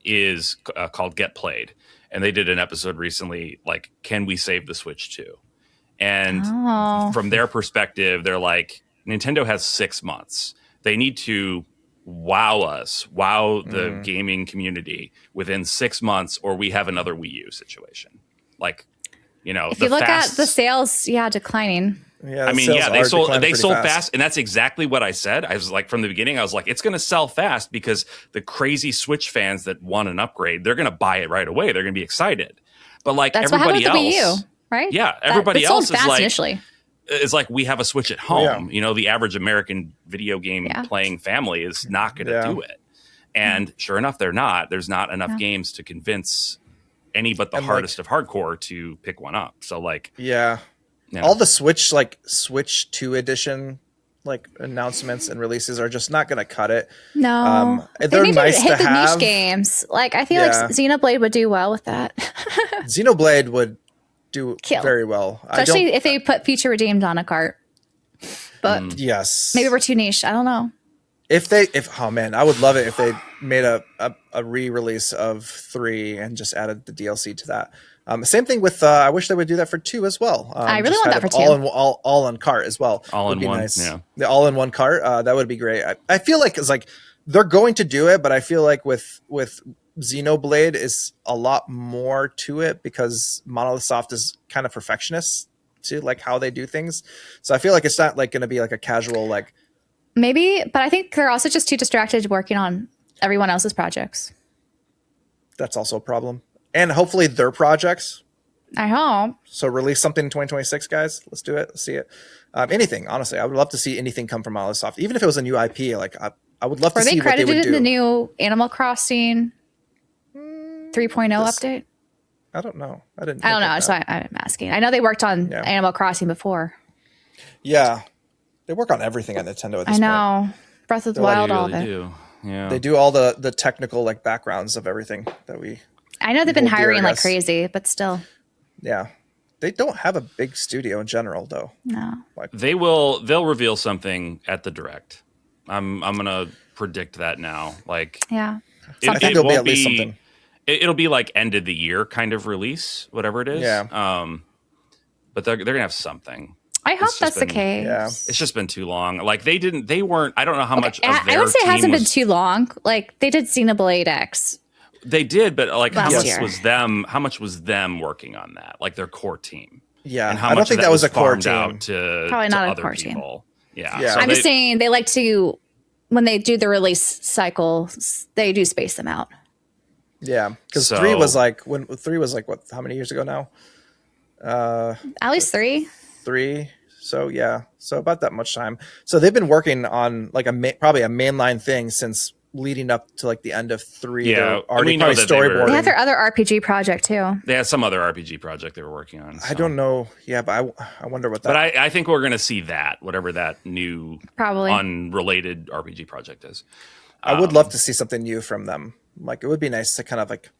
is called Get Played, and they did an episode recently, like, can we save the Switch 2? And Oh. from their perspective, they're like, Nintendo has 6 months. They need to wow the gaming community within 6 months, or we have another Wii U situation. Like, If you look at the sales, declining. Yeah, I the mean, sales yeah, are they sold declining pretty fast, and that's exactly what I said. I was like, from the beginning, I was like, it's going to sell fast because the crazy Switch fans that want an upgrade, they're going to buy it right away. They're going to be excited. But like That's what happened everybody with the Wii else, U, right? yeah, everybody it sold else is fast like, initially. is like, we have a Switch at home. Yeah. The average American video game Yeah. playing family is not going to Yeah. do it. And sure enough, they're not. There's not enough games to convince any but the And, hardest of hardcore to pick one up. So like, Yeah. All the Switch 2 edition announcements and releases are just not going to cut it. No, They're they need nice to hit to the have. niche games. Like I feel Yeah. like Xenoblade would do well with that, Xenoblade would do Kill. very well. especially if they put Future Redeemed on a cart. But Yes. maybe we're too niche. I don't know. Oh man, I would love it if they made a re-release of 3 and just added the DLC to that. Same thing with I wish they would do that for 2 as well. I really just want have that it for 2. all on cart as well. All Would in be one, nice. yeah. The all in one cart, that would be great. I feel like it's like they're going to do it, but I feel like with Xenoblade is a lot more to it because Monolith Soft is kind of perfectionist to like how they do things. So I feel like it's not like going to be like a casual like. Maybe, but I think they're also just too distracted working on everyone else's projects. That's also a problem. And hopefully their projects. I hope. So release something in 2026, guys. Let's do it. Let's see it. Anything, honestly. I would love to see anything come from Microsoft. Even if it was a new IP, like I would love to see what they would do. Were they credited in the new Animal Crossing 3.0 update? I don't know. I don't know. That's why I'm asking. I know they worked on Animal Crossing before. Yeah. They work on everything at Nintendo at this point. I know. Breath of the Wild, all of it. do. Yeah. They do all the technical like backgrounds of everything that we. I know they've been hold dear, hiring I like guess. crazy, but still. Yeah. They don't have a big studio in general, though. No. They'll reveal something at the Direct. I'm gonna predict that now. Like, Yeah. I think there'll be at least something. It'll be like end of the year kind of release, whatever it is. Yeah. But they're gonna have something. I hope It's just that's the been- case. Yeah. It's just been too long. Like they weren't. I don't know how much of I their would say it team hasn't been was- too long. Like they did Xenoblade X. They did, but like how Last much year. was them? How much was them working on that? Like their core team. Yeah. And how I much don't of think that was a core farmed team. out to Probably to not a other core team. people. Yeah. Yeah. So I'm they- just saying they like to, when they do the release cycle, they do space them out. Yeah. Because So- 3 was like what? How many years ago now? At least 3. 3. So yeah. So about that much time. So they've been working on like probably a mainline thing since leading up to like the end of 3. Yeah, They're and already we know probably that they were- storyboarding. They have their other RPG project too. They had some other RPG project they were working on. I so. don't know. Yeah, but I wonder what that. But I think we're going to see that, whatever that new Probably. unrelated RPG project is. I would love to see something new from them. Like it would be nice to kind of like,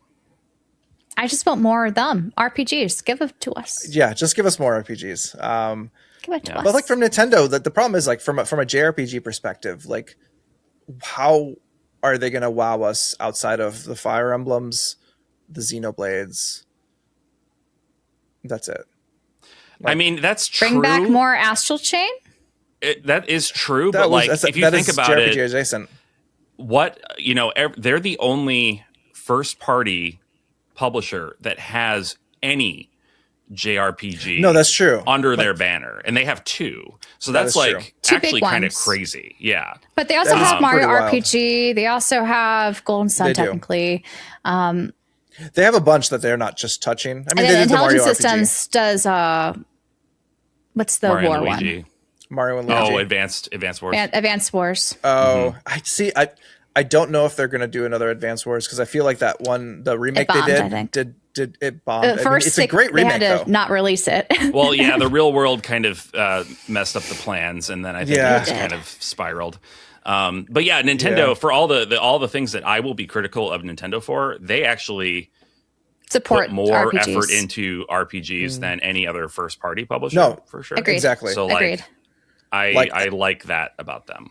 I just want more of them. RPGs. Give it to us. yeah, just give us more RPGs. Give it to us. But like from Nintendo, the problem is like from a JRPG perspective, like how are they going to wow us outside of the Fire Emblems, the Xenoblades? That's it. I mean, that's true. Bring back more Astral Chain. That is true. But like, if you think about JRPG it, adjacent. they're the only first party publisher that has any JRPG No, that's true. under their banner, and they have 2. So that's is like true. 2 actually big kind of ones. crazy. Yeah. But they also That is have Mario pretty wild. RPG. They also have Golden Sun, They do. technically. They have a bunch that they're not just touching. I mean, And they then did the Mario Intelligent RPG. Systems does what's the Mario war and one? Luigi. Mario and Luigi. Oh, Advanced Wars. Advanced Wars. Oh, I see. I don't know if they're going to do another Advance Wars because I feel like that one, the remake bombed, they I think. did it bombed. I mean, First, it's a great they remake had though. to not release it. Well, yeah, the real world kind of messed up the plans, and then I think Yeah. it just kind of spiraled. But yeah, Nintendo Yeah. for all the things that I will be critical of Nintendo for, they actually Support put more RPGs. effort into RPGs than any other first party publisher. No. For sure. Agreed. Exactly. So like, Agreed. I like that about them.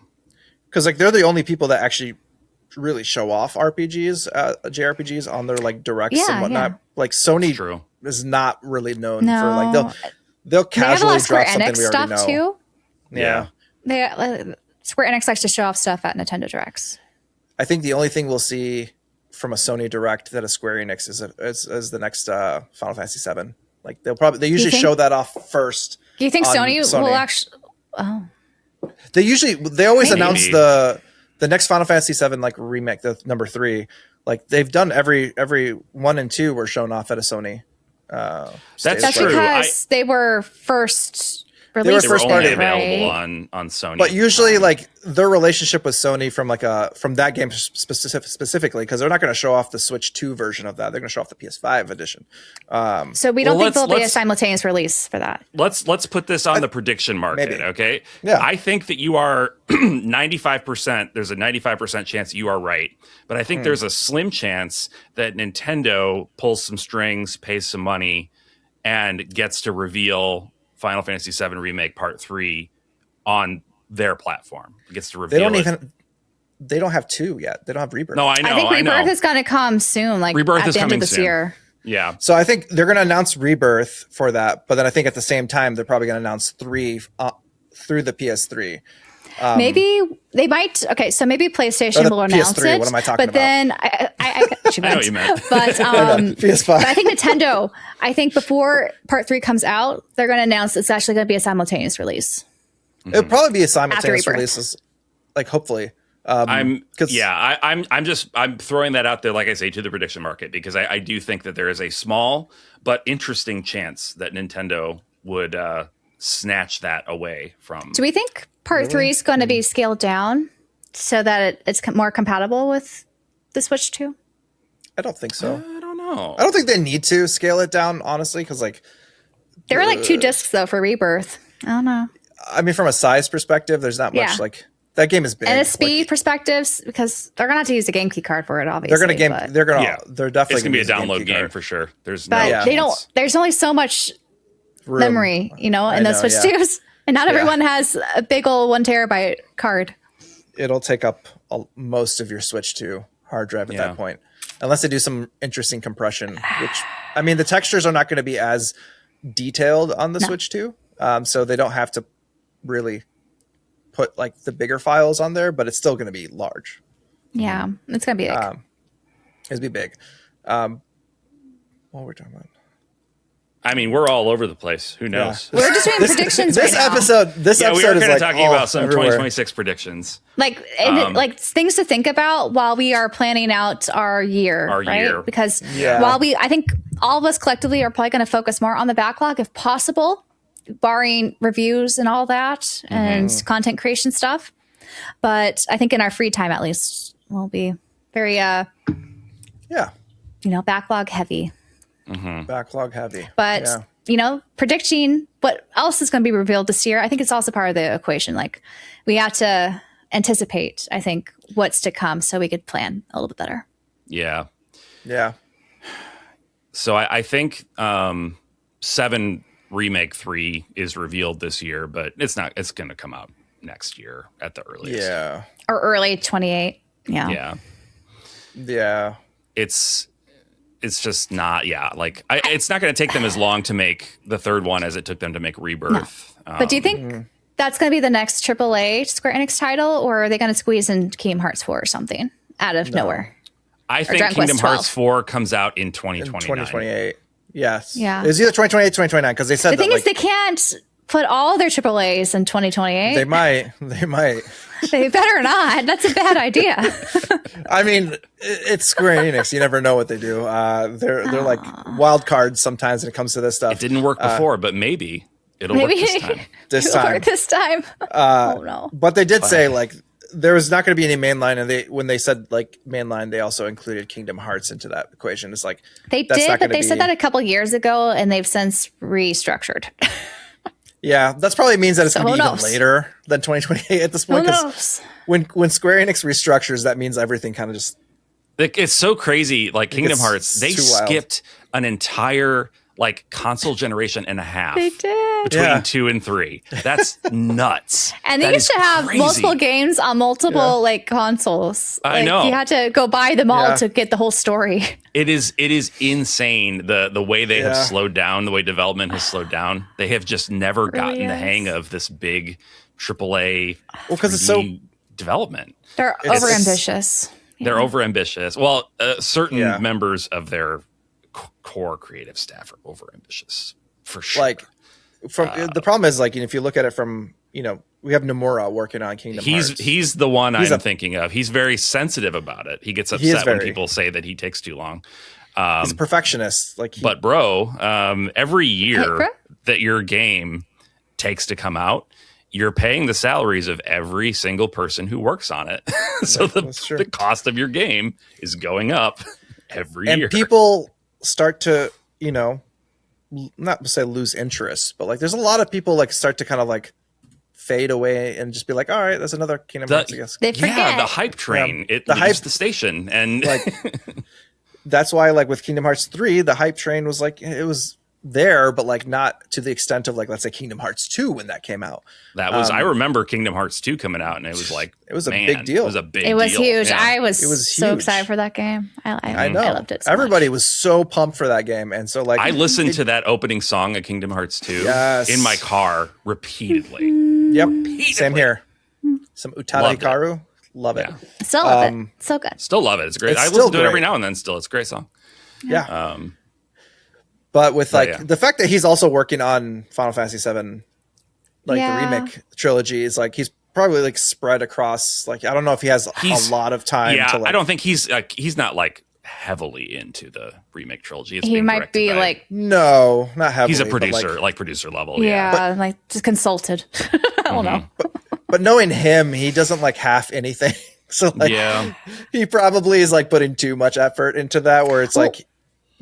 Because like they're the only people that actually really show off RPGs, JRPGs on their like directs Yeah, and whatnot. yeah. Like Sony True. is not really known No. for like they'll They have a lot casually of Square drop something Enix we already stuff know. too. Yeah. Square Enix likes to show off stuff at Nintendo Directs. I think the only thing we'll see from a Sony Direct that a Square Enix is the next Final Fantasy VII. Like they usually think- show that off first. Do you think on Sony will actually? Oh, They always Maybe. announce the next Final Fantasy VII like remake, the number 3. Like they've done every 1 and 2 were shown off at a Sony. That's stage. that's true. because they were first were released. They were first only party. available on Sony. But usually, like their relationship with Sony from that game specifically, because they're not going to show off the Switch 2 version of that. They're going to show off the PS5 edition. So we don't Well, think there'll be a let's- simultaneous release for that. let's put this on the prediction market, maybe. okay? Yeah. I think that you are 95%. There's a 95% chance you are right, but I think there's a slim chance that Nintendo pulls some strings, pays some money, and gets to reveal Final Fantasy VII Remake Part 3 on their platform. It gets to reveal. They don't have 2 yet. They don't have Rebirth. No, I know. I think Rebirth know. is going to come soon, like Rebirth at is the end coming of this soon. year. Yeah. So I think they're going to announce Rebirth for that, but then I think at the same time they're probably going to announce 3 through the PS3. Maybe they might. Okay, so maybe PlayStation the will announce PS3, it. what am I talking but about? then I what you I know meant. what you meant. But PS5. but I think Nintendo. I think before Part 3 comes out, they're going to announce it's actually going to be a simultaneous release. It'll probably be a simultaneous Rebirth. release, like hopefully. I'm throwing that out there, like I say, to the prediction market, because I do think that there is a small but interesting chance that Nintendo would snatch that away from. Do we think part 3 is going to be scaled down so that it's more compatible with the Switch 2? I don't think so. I don't know. I don't think they need to scale it down, honestly, because like there were like 2 discs though for Rebirth. I don't know. I mean, from a size perspective, there's not much like that game is big. And a speed perspectives, because they're gonna have to use a game key card for it, obviously. They're definitely it's gonna be a download game for sure. There's there's only so much memory, in those Switch 2s. And not everyone has a big old 1 terabyte card. It'll take up most of your Switch 2 hard drive at that point. Unless they do some interesting compression, which, I mean, the textures are not going to be as detailed on the Switch 2. So they don't have to really put like the bigger files on there, but it's still going to be large. Yeah, it's going to be big. It's going to be big. What were we talking about? I mean, we're all over the place. Who knows? We're just doing predictions this right episode, now. This episode we are is like talking about some everywhere. 2026 predictions. Like things to think about while we are planning out our year, right? Because I think all of us collectively are probably going to focus more on the backlog if possible, barring reviews and all that and content creation stuff. But I think in our free time, at least, we'll be very, backlog heavy. Backlog heavy. But, predicting what else is going to be revealed this year, I think it's also part of the equation. Like, we have to anticipate, I think, what's to come so we could plan a little bit better. Yeah. Yeah. So I think 7 Remake 3 is revealed this year, but it's going to come out next year at the earliest. Yeah. Or early 28. Yeah. Yeah. Yeah. It's just not, it's not going to take them as long to make the third one as it took them to make Rebirth. No. But do you think that's going to be the next AAA Square Enix title, or are they going to squeeze in Kingdom Hearts 4 or something out of nowhere? I think Kingdom Hearts 4 comes out in 2029. 2028. Yes. Yeah. It's either 2028 or 2029 because they said the thing is they can't put all their AAAs in 2028. They might. They better not. That's a bad idea. I mean, it's Square Enix. You never know what they do. They're like wild cards sometimes when it comes to this stuff. It didn't work before, but maybe it'll work this time. This time. Oh no. But they did say like there was not going to be any mainline, and when they said like mainline, they also included Kingdom Hearts into that equation. It's like they did, but they said that a couple years ago, and they've since restructured. Yeah, that probably means that it's going to be even later than 2028 at this point. Because when Square Enix restructures, that means everything kind of just. It's so crazy. Like Kingdom Hearts, they skipped an entire console generation and a half. They did. Between 2 and 3. That's nuts. And they used to have multiple games on multiple consoles. I know. You had to go buy them all to get the whole story. It is insane the way they have slowed down, the way development has slowed down. They have just never gotten the hang of this big AAA because it's so development. They're overambitious. They're overambitious. Well, certain members of their core creative staff are overambitious for sure. The problem is if you look at it from we have Nomura working on Kingdom Hearts. He's the one I'm thinking of. He's very sensitive about it. He gets upset when people say that he takes too long. He's a perfectionist. But every year that your game takes to come out, you're paying the salaries of every single person who works on it. So the cost of your game is going up every year. And people start to, not to say lose interest, but there's a lot of people start to kind of fade away and just be like, all right, that's another Kingdom Hearts, I guess. They forget. Yeah, the hype train. It leaves the station. And that's why with Kingdom Hearts 3, the hype train was it was there, but not to the extent of let's say Kingdom Hearts 2 when that came out. That was I remember Kingdom Hearts 2 coming out, and it was it was a big deal. It was a big deal. It was huge. Yeah. I was so excited for that game. I know. I loved it so Everybody much. was so pumped for that game, and so I listened to that opening song of Kingdom Hearts 2 in my car repeatedly. Yep, same here. Some Utada Hikaru. Love it. Still love it. So good. Still love it. It's great. I listen to it every now and then still. It's a great song. Yeah. But with the fact that he's also working on Final Fantasy VII, the remake trilogy, is probably like spread across. Like I don't know if he has a lot of time. Yeah, to, like, I don't think he's not like heavily into the remake trilogy. It's He being might be directed by- like, no, not heavily. he's a but, producer, like producer level. Yeah. yeah, like just consulted. I don't know. But knowing him, he doesn't like half anything. So like, Yeah. he probably is like putting too much effort into that, where it's like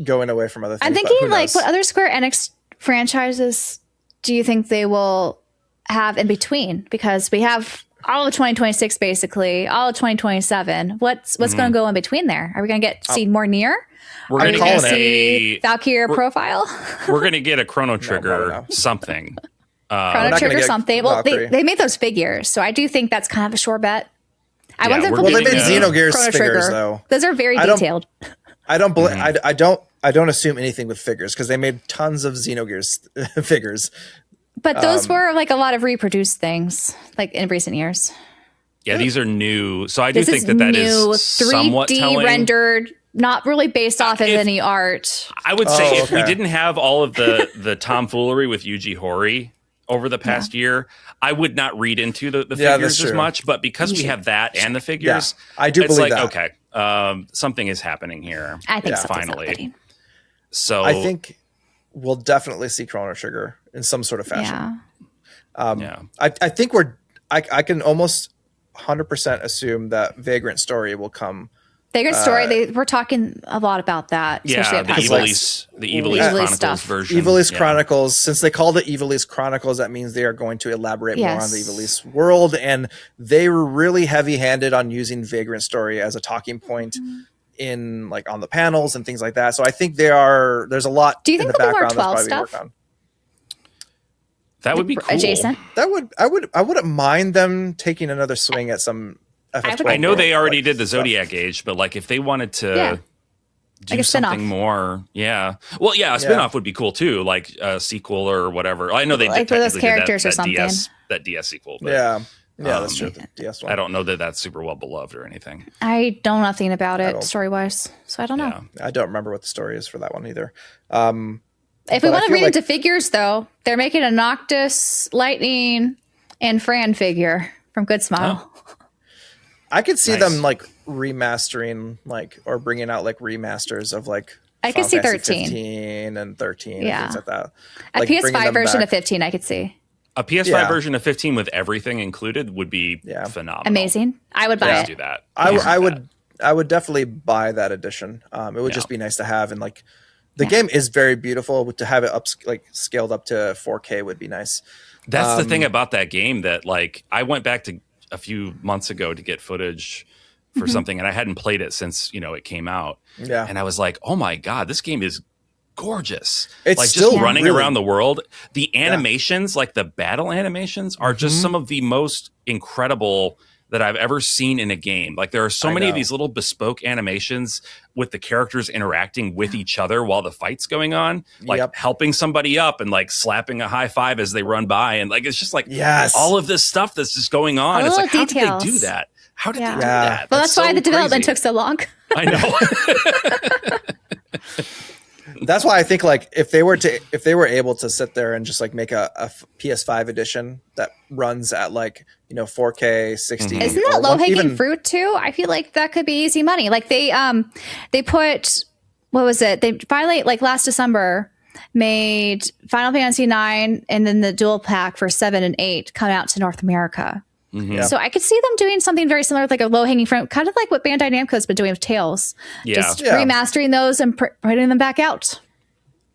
going away from other things. I'm but thinking who like, knows? what other Square Enix franchises do you think they will have in between? Because we have all of 2026, basically, all of 2027. What's going to go in between there? Are we going to see more near? We're Are we gonna going get to see Valkyria profile? we're gonna get a Chrono Trigger no. something. Chrono not gonna Trigger get something. Well, Valkyrie. they made those figures, so I do think that's kind of a sure bet. I Yeah, want them we're to well, they be made getting, Xenogears Chrono figures Trigger. though. Those are very I don't- detailed. I don't believe. I don't assume anything with figures because they made tons of Xenogears figures. But those were like a lot of reproduced things, like in recent years. Yeah, these are new. So I do This think is that new, is somewhat 3D telling. rendered, not really based off of if- any art. I would say Oh, if we okay. didn't have all of the tomfoolery with Yuji Horii over the past year, I would not read into the Yeah, figures that's as true. much. But because we have that and the figures, I do it's believe like, that. okay, something is happening here. I think Yeah. something's Finally. happening. So I think we'll definitely see Chrono Trigger in some sort of fashion. Yeah. yeah. I think I can almost 100% assume that Vagrant Story will come. Vagrant Story, we're talking a lot about that. Especially Yeah, at the PAX Evil West. East, the Evil Evil East East Chronicles stuff. version. Evil East Yeah. Chronicles, since they called it Evil East Chronicles, that means they are going to elaborate more on Yes. the Evil East world. And they were really heavy handed on using Vagrant Story as a talking point in like on the panels and things like that. So I think there's a lot Do you in think the there'll be more background 12 that's probably worked stuff? on. That would be cool. Adjacent. I wouldn't mind them taking another swing at some FF12. I know they already like, did the stuff. Zodiac Age, but like if they wanted to Yeah. do Like a spin-off. something more, yeah. Well, yeah, a spin-off would be cool too, like a sequel or whatever. I know they Like did for those technically did characters or that something. DS sequel. But Yeah, that's true. The DS one. I don't know that that's super well beloved or anything. I know nothing about it don't- story wise, so I don't know. Yeah. I don't remember what the story is for that one either. If we But I want to feel read like- into figures, though, they're making a Noctis, Lightning, and Fran figure from Good Smile. I could see Nice. them like remastering, like or bringing out like remasters of like. I could Final see Fantasy 13. 15 and 13 Yeah. and things like that. A Like, bringing PS5 them version back. of 15, I could see. A PS5 Yeah. version of 15 with everything included would be phenomenal. Amazing. I would buy Let's it. do that. I Let's do that. I would definitely buy that edition. It would just be nice to have, and like the game is very beautiful. But to have it up like scaled up to 4K would be nice. That's the thing about that game that like I went back to a few months ago to get footage for something and I hadn't played it since, it came out. Yeah. And I was like, "Oh my god, this game is gorgeous." It's like still just running really- around the world. The animations, like the battle animations are just some of the most incredible that I've ever seen in a game. Like there are so many of know. these little bespoke animations with the characters interacting with each other while the fight's going on, like Yep. helping somebody up and like slapping a high five as they run by. And like, it's just like Yes. all of this stuff that's just going on. It's Little like, how details. did they do that? How did Yeah. they do Yeah. that? Well, that's why so the development crazy. took so long. I know. That's why I think like if they were able to sit there and just like make a PS5 edition that runs at like 4K 60. Isn't or that low hanging even- fruit too? I feel like that could be easy money. Like they put, what was it? They finally, like last December, made Final Fantasy 9 and then the dual pack for 7 and 8 come out to North America. Yeah. So I could see them doing something very similar, like a low hanging fruit, kind of like what Bandai Namco's been doing with Tales. Yeah. Just Yeah. remastering those and putting them back out.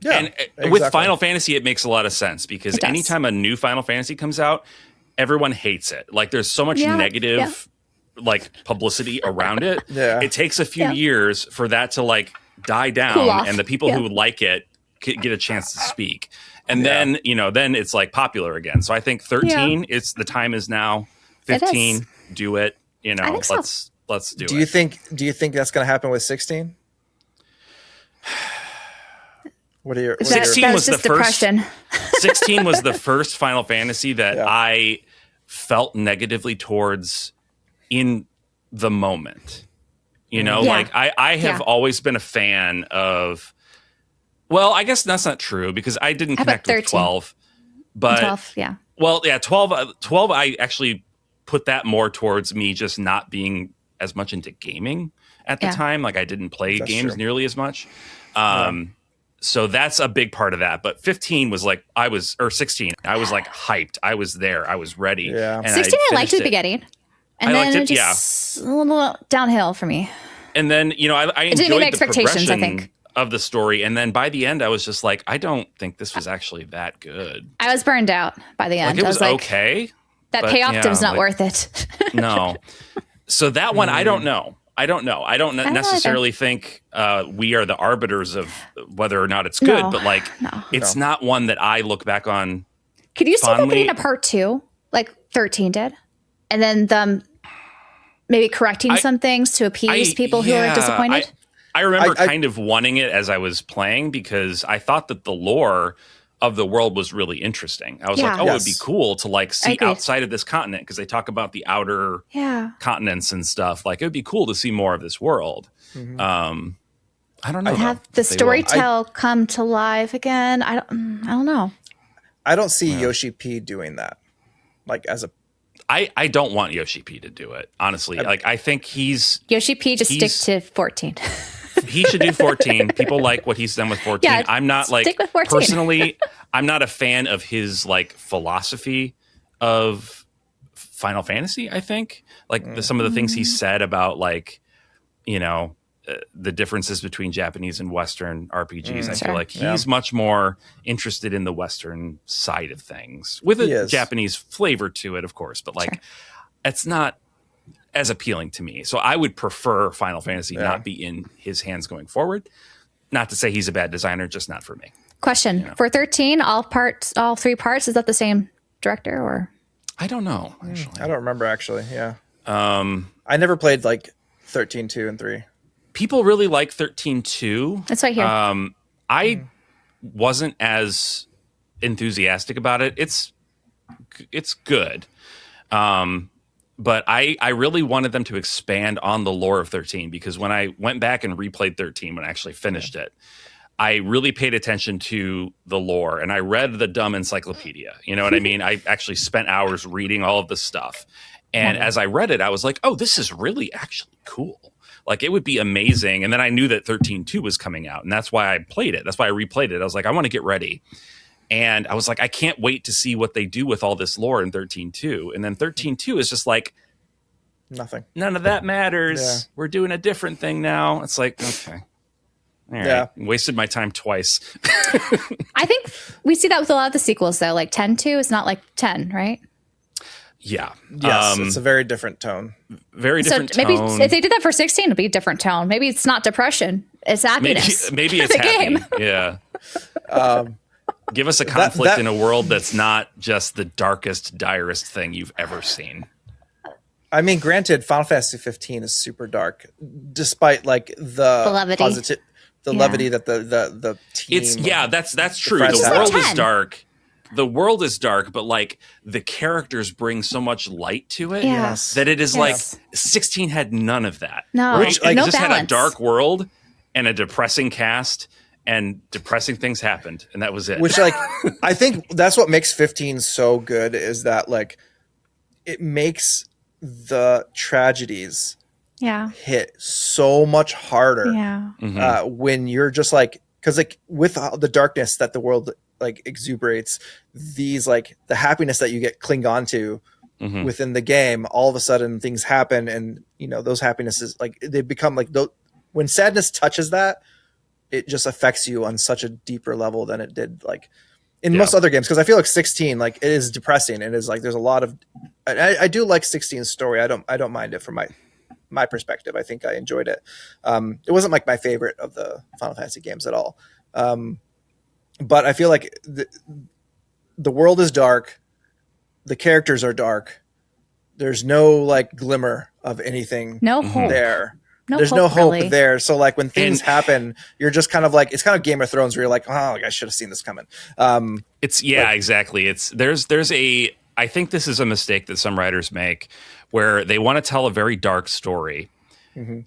Yeah, And with exactly. Final Fantasy, it makes a lot of sense because It does. anytime a new Final Fantasy comes out, everyone hates it. Like there's so much Yeah, negative like publicity around it. Yeah. It takes a few Yeah. years for that to like die down Cool off. and the people Yeah. who like it get a chance to speak. And then, then it's like popular again. So I think 13 it's the time is now. It is. 15 do it, I think so. let's do Do it. you think that's going to happen with 16? What are your That, 16 that was was just the first- depression. 16 was the first Final Fantasy that Yeah. I felt negatively towards in the moment. Yeah. Like I have Yeah. always been a fan of, well, I guess that's not true because I didn't How about connect with 13? 12. But 12, yeah. well, yeah, 12 I actually put that more towards me just not being as much into gaming at the time. Like I didn't play games nearly as much. So that's a big part of that. But 15 was like, or 16, I was like hyped. I was there. I was ready. Yeah. And 16, I liked at the beginning. And then it just a little downhill for me. And then, you know, I enjoyed didn't meet the expectations, I progression think. of the story. And then by the end, I was just like, I don't think this was actually that good. I was burned out by the end. Like, it was like, okay. That payoff was not worth it. No. So that one, I don't know. I don't necessarily think we are the arbiters of whether or not it's good, but like it's not one that I look back on. Could you see that being a part 2, like 13 did, and then them maybe correcting some things to appease people who are disappointed? I remember kind of wanting it as I was playing because I thought that the lore of the world was really interesting. I was like, it would be cool to like see outside of this continent because they talk about the outer continents and stuff. Like it would be cool to see more of this world. I don't know. Have the storytell come to life again. I don't know. I don't see Yoshi P doing that. Like as a I don't want Yoshi P to do it, honestly. Like I think Yoshi P just stick to 14. He should do 14. People like what he's done with 14. Yeah, I'm not like personally, I'm not a fan of his like philosophy of Final Fantasy, I think. Like some of the things he said about like, you know, the differences between Japanese and Western RPGs. I feel like he's much more interested in the Western side of things with a Japanese flavor to it, of course, but like it's not as appealing to me. So I would prefer Final Fantasy not be in his hands going forward. Not to say he's a bad designer, just not for me. Question. For 13, all 3 parts, is that the same director or? I don't know, actually. I don't remember actually. Yeah. I never played like 13, 2, and 3. People really like 13-2. That's right here. I wasn't as enthusiastic about it. It's good. But I really wanted them to expand on the lore of 13 because when I went back and replayed 13, when I actually finished it, I really paid attention to the lore and I read the dumb encyclopedia. You know what I mean? I actually spent hours reading all of this stuff. And as I read it, I was like, oh, this is really actually cool. Like, it would be amazing. And then I knew that 13.2 was coming out. And that's why I played it. That's why I replayed it. I was like, I want to get ready. And I was like, I can't wait to see what they do with all this lore in 13.2. And then 13.2 is just like, nothing. None of that matters. Yeah. We're doing a different thing now. It's like, okay. All right. Yeah. Wasted my time twice. I think we see that with a lot of the sequels, though. Like 10.2 is not like 10, right? Yeah. Yes, it's a very different tone. Very different maybe tone. If they did that for 16, it'd be a different tone. Maybe it's not depression. It's happiness. Maybe it's happy. Game. Yeah. Give us a conflict in a world that's not just the darkest, direst thing you've ever seen. I mean, granted, Final Fantasy 15 is super dark, despite like the levity, levity that the team. That's true. The world is dark. The world is dark, but like the characters bring so much light to it that it is like 16 had none of that. No, right? Like, no just balance. had a dark world and a depressing cast. And depressing things happened, and that was it. Which, like, I think that's what makes 15 so good is that, like, it makes the tragedies hit so much harder when you're just like, because like with the darkness that the world like exuberates, these like the happiness that you get cling on to within the game, all of a sudden things happen, and you know those happinesses like they become like when sadness touches that, it just affects you on such a deeper level than it did like in most other games. Because I feel like 16, like it is depressing. It is like there's a lot of. I do like 16's story. I don't mind it from my perspective. I think I enjoyed it. It wasn't like my favorite of the Final Fantasy games at all. But I feel like the world is dark. The characters are dark. There's no like glimmer of anything there. There's no hope really. There. So like when things happen, you're just kind of like, it's kind of Game of Thrones where you're like, oh, I should have seen this coming. Exactly. I think this is a mistake that some writers make where they want to tell a very dark story.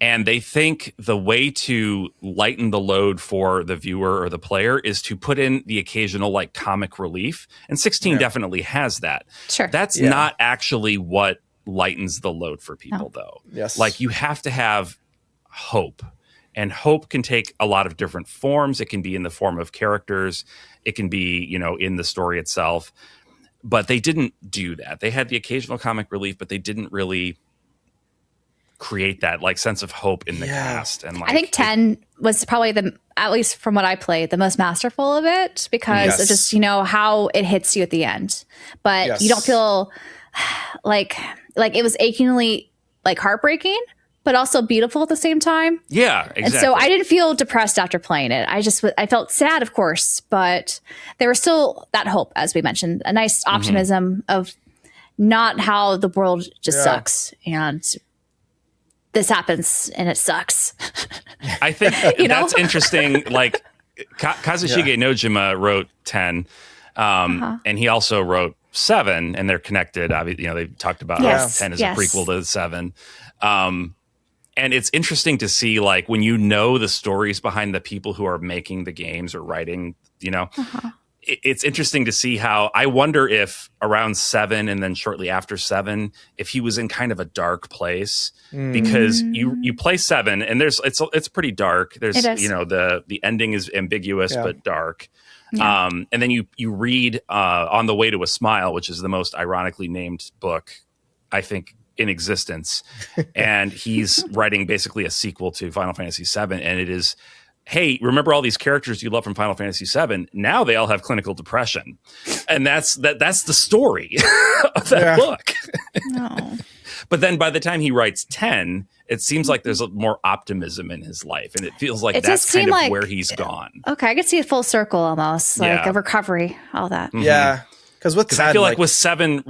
And they think the way to lighten the load for the viewer or the player is to put in the occasional like comic relief. And 16 definitely has that. Sure. That's not actually what lightens the load for people, though. Yes. Like, you have to have hope. And hope can take a lot of different forms. It can be in the form of characters. It can be, in the story itself. But they didn't do that. They had the occasional comic relief, but they didn't really create that like sense of hope in the cast. And like, I think 10 was probably at least from what I played, the most masterful of it because of just, how it hits you at the end. But you don't feel like it was achingly like heartbreaking, but also beautiful at the same time. Yeah, exactly. And so I didn't feel depressed after playing it. I felt sad, of course, but there was still that hope, as we mentioned, a nice optimism of not how the world just sucks and this happens and it sucks. I think that's interesting. Like Kazushige Nojima wrote 10, and he also wrote 7, and they're connected. Obviously, they talked about how 10 is a prequel to 7. And it's interesting to see, like, when the stories behind the people who are making the games or writing, it's interesting to see how, I wonder if around 7 and then shortly after 7, if he was in kind of a dark place, because you play 7 and it's pretty dark. There's, the ending is ambiguous, but dark. Yeah. And then you read On the Way to a Smile, which is the most ironically named book, I think, in existence. And he's writing basically a sequel to Final Fantasy VII. And it is, hey, remember all these characters you love from Final Fantasy VII? Now they all have clinical depression. And that's the story of that book. No. But then by the time he writes 10, it seems like there's more optimism in his life. And it feels like that's kind of where he's gone. Okay, I could see a full circle almost, like a recovery, all that. Mm-hmm. Yeah. Because I feel like with seven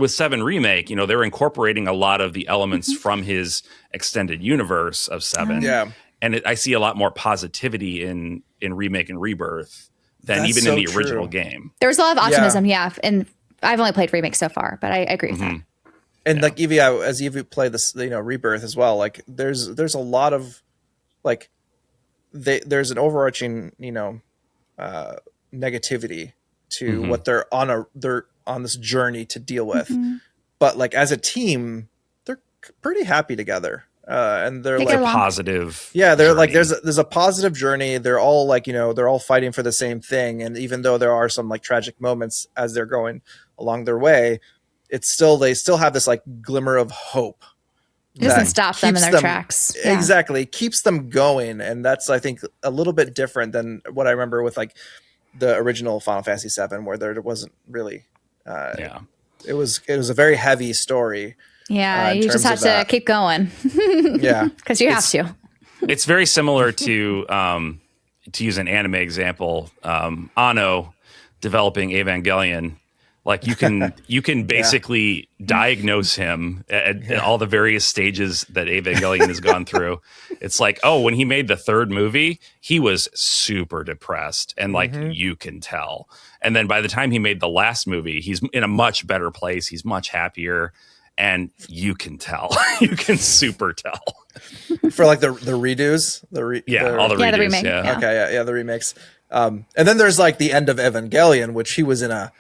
remake, they're incorporating a lot of the elements from his extended universe of 7. Yeah. And I see a lot more positivity in remake and rebirth than even in the original game. There was a lot of optimism, and I've only played remake so far, but I agree with that. And like Evie, as Evie played this, rebirth as well. Like there's a lot of like there's an overarching negativity to what they're on this journey to deal with. But like as a team, they're pretty happy together. And they're like positive. Yeah, they're journey. Like there's a positive journey. They're all like, they're all fighting for the same thing. And even though there are some like tragic moments as they're going along their way, they still have this like glimmer of hope. It doesn't stop them in their tracks. Yeah. Exactly. Keeps them going. And that's, I think, a little bit different than what I remember with like the original Final Fantasy VII, where there wasn't really, it was a very heavy story. Yeah. You just have to keep going. Yeah. Cause you have to. It's very similar to use an anime example, Anno developing Evangelion. Like you can basically diagnose him at all the various stages that Evangelion has gone through. It's like, when he made the 3rd movie, he was super depressed, and like you can tell. And then by the time he made the last movie, he's in a much better place. He's much happier, and you can tell. You can super tell. For like the redos, all the redos, the remake. Yeah. Okay, the remakes. And then there's like the end of Evangelion, which he was in a.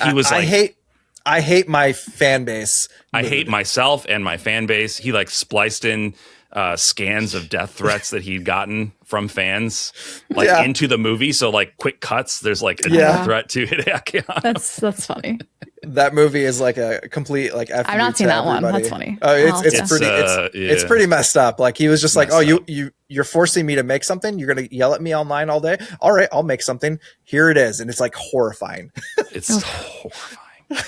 He was like, I hate my fan base. I hate myself and my fan base. He like spliced in scans of death threats that he'd gotten from fans into the movie. So like quick cuts, there's like a death threat to Hideaki Anno. That's funny. That movie is like a complete like. I've not seen that one. That's funny. It's pretty messed up. Like he was just like, you're forcing me to make something. You're gonna yell at me online all day. All right, I'll make something. Here it is, and it's like horrifying. It's horrifying.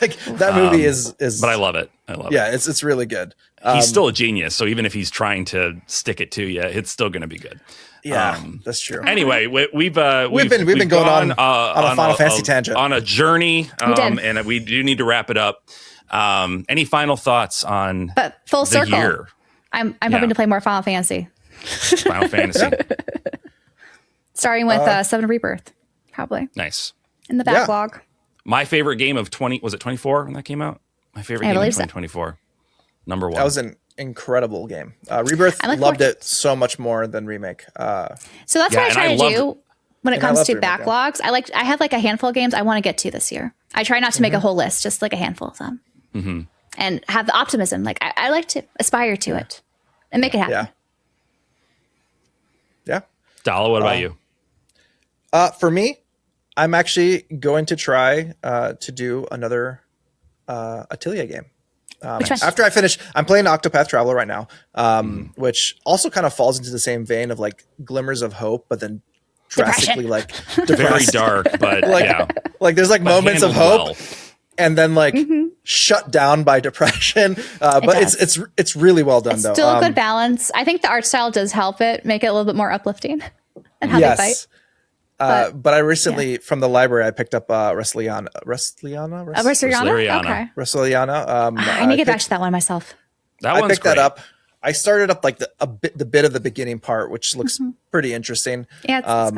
Like that movie is. But I love it. Yeah, it's really good. He's still a genius. So even if he's trying to stick it to you, it's still going to be good. Yeah, that's true. Anyway, we've been going on a Final Fantasy tangent, on a journey, and we do need to wrap it up. Any final thoughts on full the circle? Year? I'm hoping to play more Final Fantasy. Final Fantasy, starting with 7 Rebirth, probably. Nice. In the backlog. My favorite game of 24 when that came out? My favorite game of 2024. Number 1. That was an incredible game. Rebirth, loved it so much more than Remake. So that's what I try to do when it comes to backlogs. I have like a handful of games I want to get to this year. I try not to make a whole list, just like a handful of them. and have the optimism. Like I like to aspire to it and make it happen. Yeah. Dala, what about you? For me, I'm actually going to try to do another Atelier game. Which one? After I finish, I'm playing Octopath Traveler right now, which also kind of falls into the same vein of like glimmers of hope, but then drastically like Very depressed. dark, but Like, yeah. like there's like But moments of handled hope, well. and then like shut down by depression. But it's really well done It's though. still a good balance. I think the art style does help it make it a little bit more uplifting and how they fight. But I recently from the library I picked up Rusliana. Versariana? Versariana. Okay. Rusliana. I need to get back to that one myself. That I one's picked great. that up. I started up like the bit of the beginning part, which looks pretty interesting. Yeah.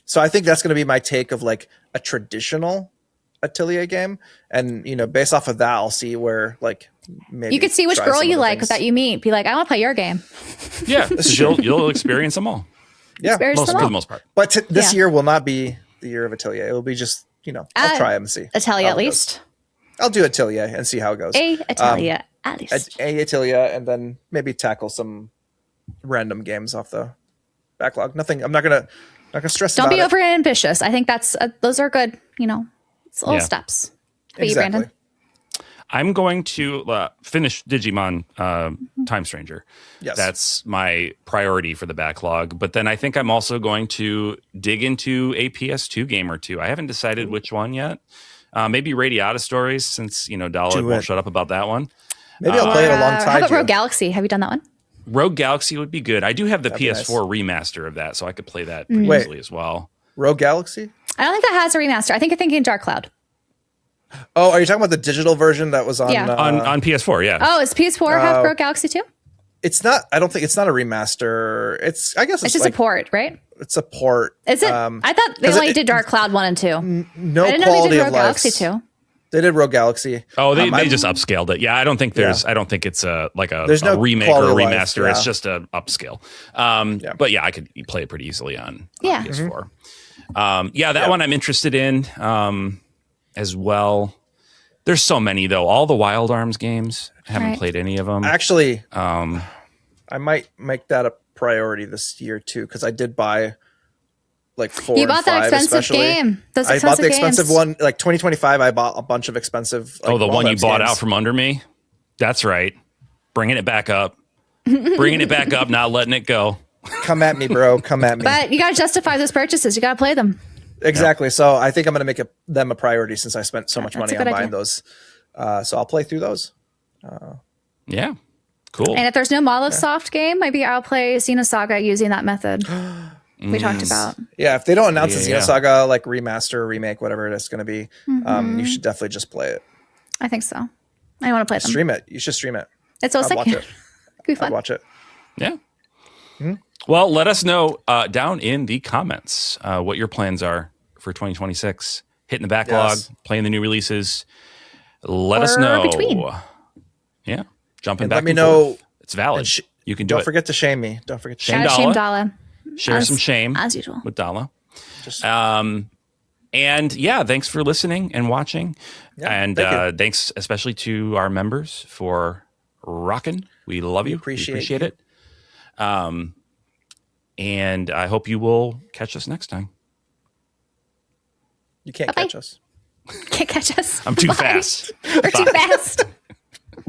So I think that's going to be my take of like a traditional Atelier game, and based off of that, I'll see where like maybe You could see which try girl some you other like things. that you meet. Be like, I want to play your game. Yeah, 'cause you'll experience them all. Yeah, Experience For them the all. most part. but this Yeah. year will not be the year of Atelier. It will be just I'll try them and see. Atelier how at it goes. least. I'll do Atelier and see how it goes. A Atelier at least. A Atelier, and then maybe tackle some random games off the backlog. Nothing. I'm not gonna stress. Don't about be it. over ambitious. I think those are good. It's little steps. But you, Brandon? I'm going to finish Digimon Time Stranger. Yes. That's my priority for the backlog. But then I think I'm also going to dig into a PS2 game or two. I haven't decided which one yet. Maybe Radiata Stories, since Dala won't shut up about that one. Maybe I'll play it alongside How about you. Rogue Galaxy? Have you done that one? Rogue Galaxy would be good. I do have the That'd be PS4 remaster of that, so I could play that pretty easily as well. Rogue Galaxy? I don't think that has a remaster. I think you're thinking Dark Cloud. Oh, are you talking about the digital version that was on? Yeah. On PS4, yeah. Oh, is PS4 have Rogue Galaxy too? It's not. I don't think it's not a remaster. I guess It's just like, a port, right? It's a port. Is it? I thought they 'cause only did Dark Cloud 1 and 2. No I didn't know they quality did of Rogue life. Galaxy 2. They did Rogue Galaxy. Oh, they just upscaled it. Yeah, I don't think there's. I don't think it's There's a no remake or a quality of life, remaster. It's yeah. just an upscale. But yeah, I could play it pretty easily on PS4. That one I'm interested in as well. There's so many though. All the Wild Arms games. I haven't played any of them. Actually, I might make that a priority this year too, because I did buy like 4 You and bought that 5 expensive especially. game. Those I bought the expensive expensive one, like 2025. I bought a bunch of expensive. Like, the one you Wild bought Arms out from under me. That's right. Bringing it back up. Bringing it back up. Not letting it go. games. Come at me, bro. Come at me. But you got to justify those purchases. You got to play them. Exactly. So I think I'm going to make them a priority since I spent so much That's money a on good buying idea. those. So I'll play through those. Yeah. Cool. And if there's no Monolith Soft game, maybe I'll play Xenosaga using that method we talked about. Yeah, if they don't announce a Yeah. Xenosaga like remaster, remake, whatever it's going to be, you should definitely just play it. I think so. I want to play them. Stream it. You should stream it. It's so I'd sick. watch it. Could be I'd fun. watch it. Yeah. Well, let us know down in the comments what your plans are for 2026. Hitting the backlog, Yes. playing the new releases. Let us Or know. between. Yeah. Jumping And back let me and know. forth. It's valid. And You can do Don't it. forget to shame me. Don't forget to Shame shame me. Shout out Shame Dala. Dala. Share As- some shame As usual. with Dala. Just- And yeah, thanks for listening and watching. Yeah, and thank you. thanks especially to our members for rocking. We love you. appreciate it. And I hope you will catch us next time. You can't Bye-bye. catch us. Can't catch us. I'm too Bye. fast. We're too fast.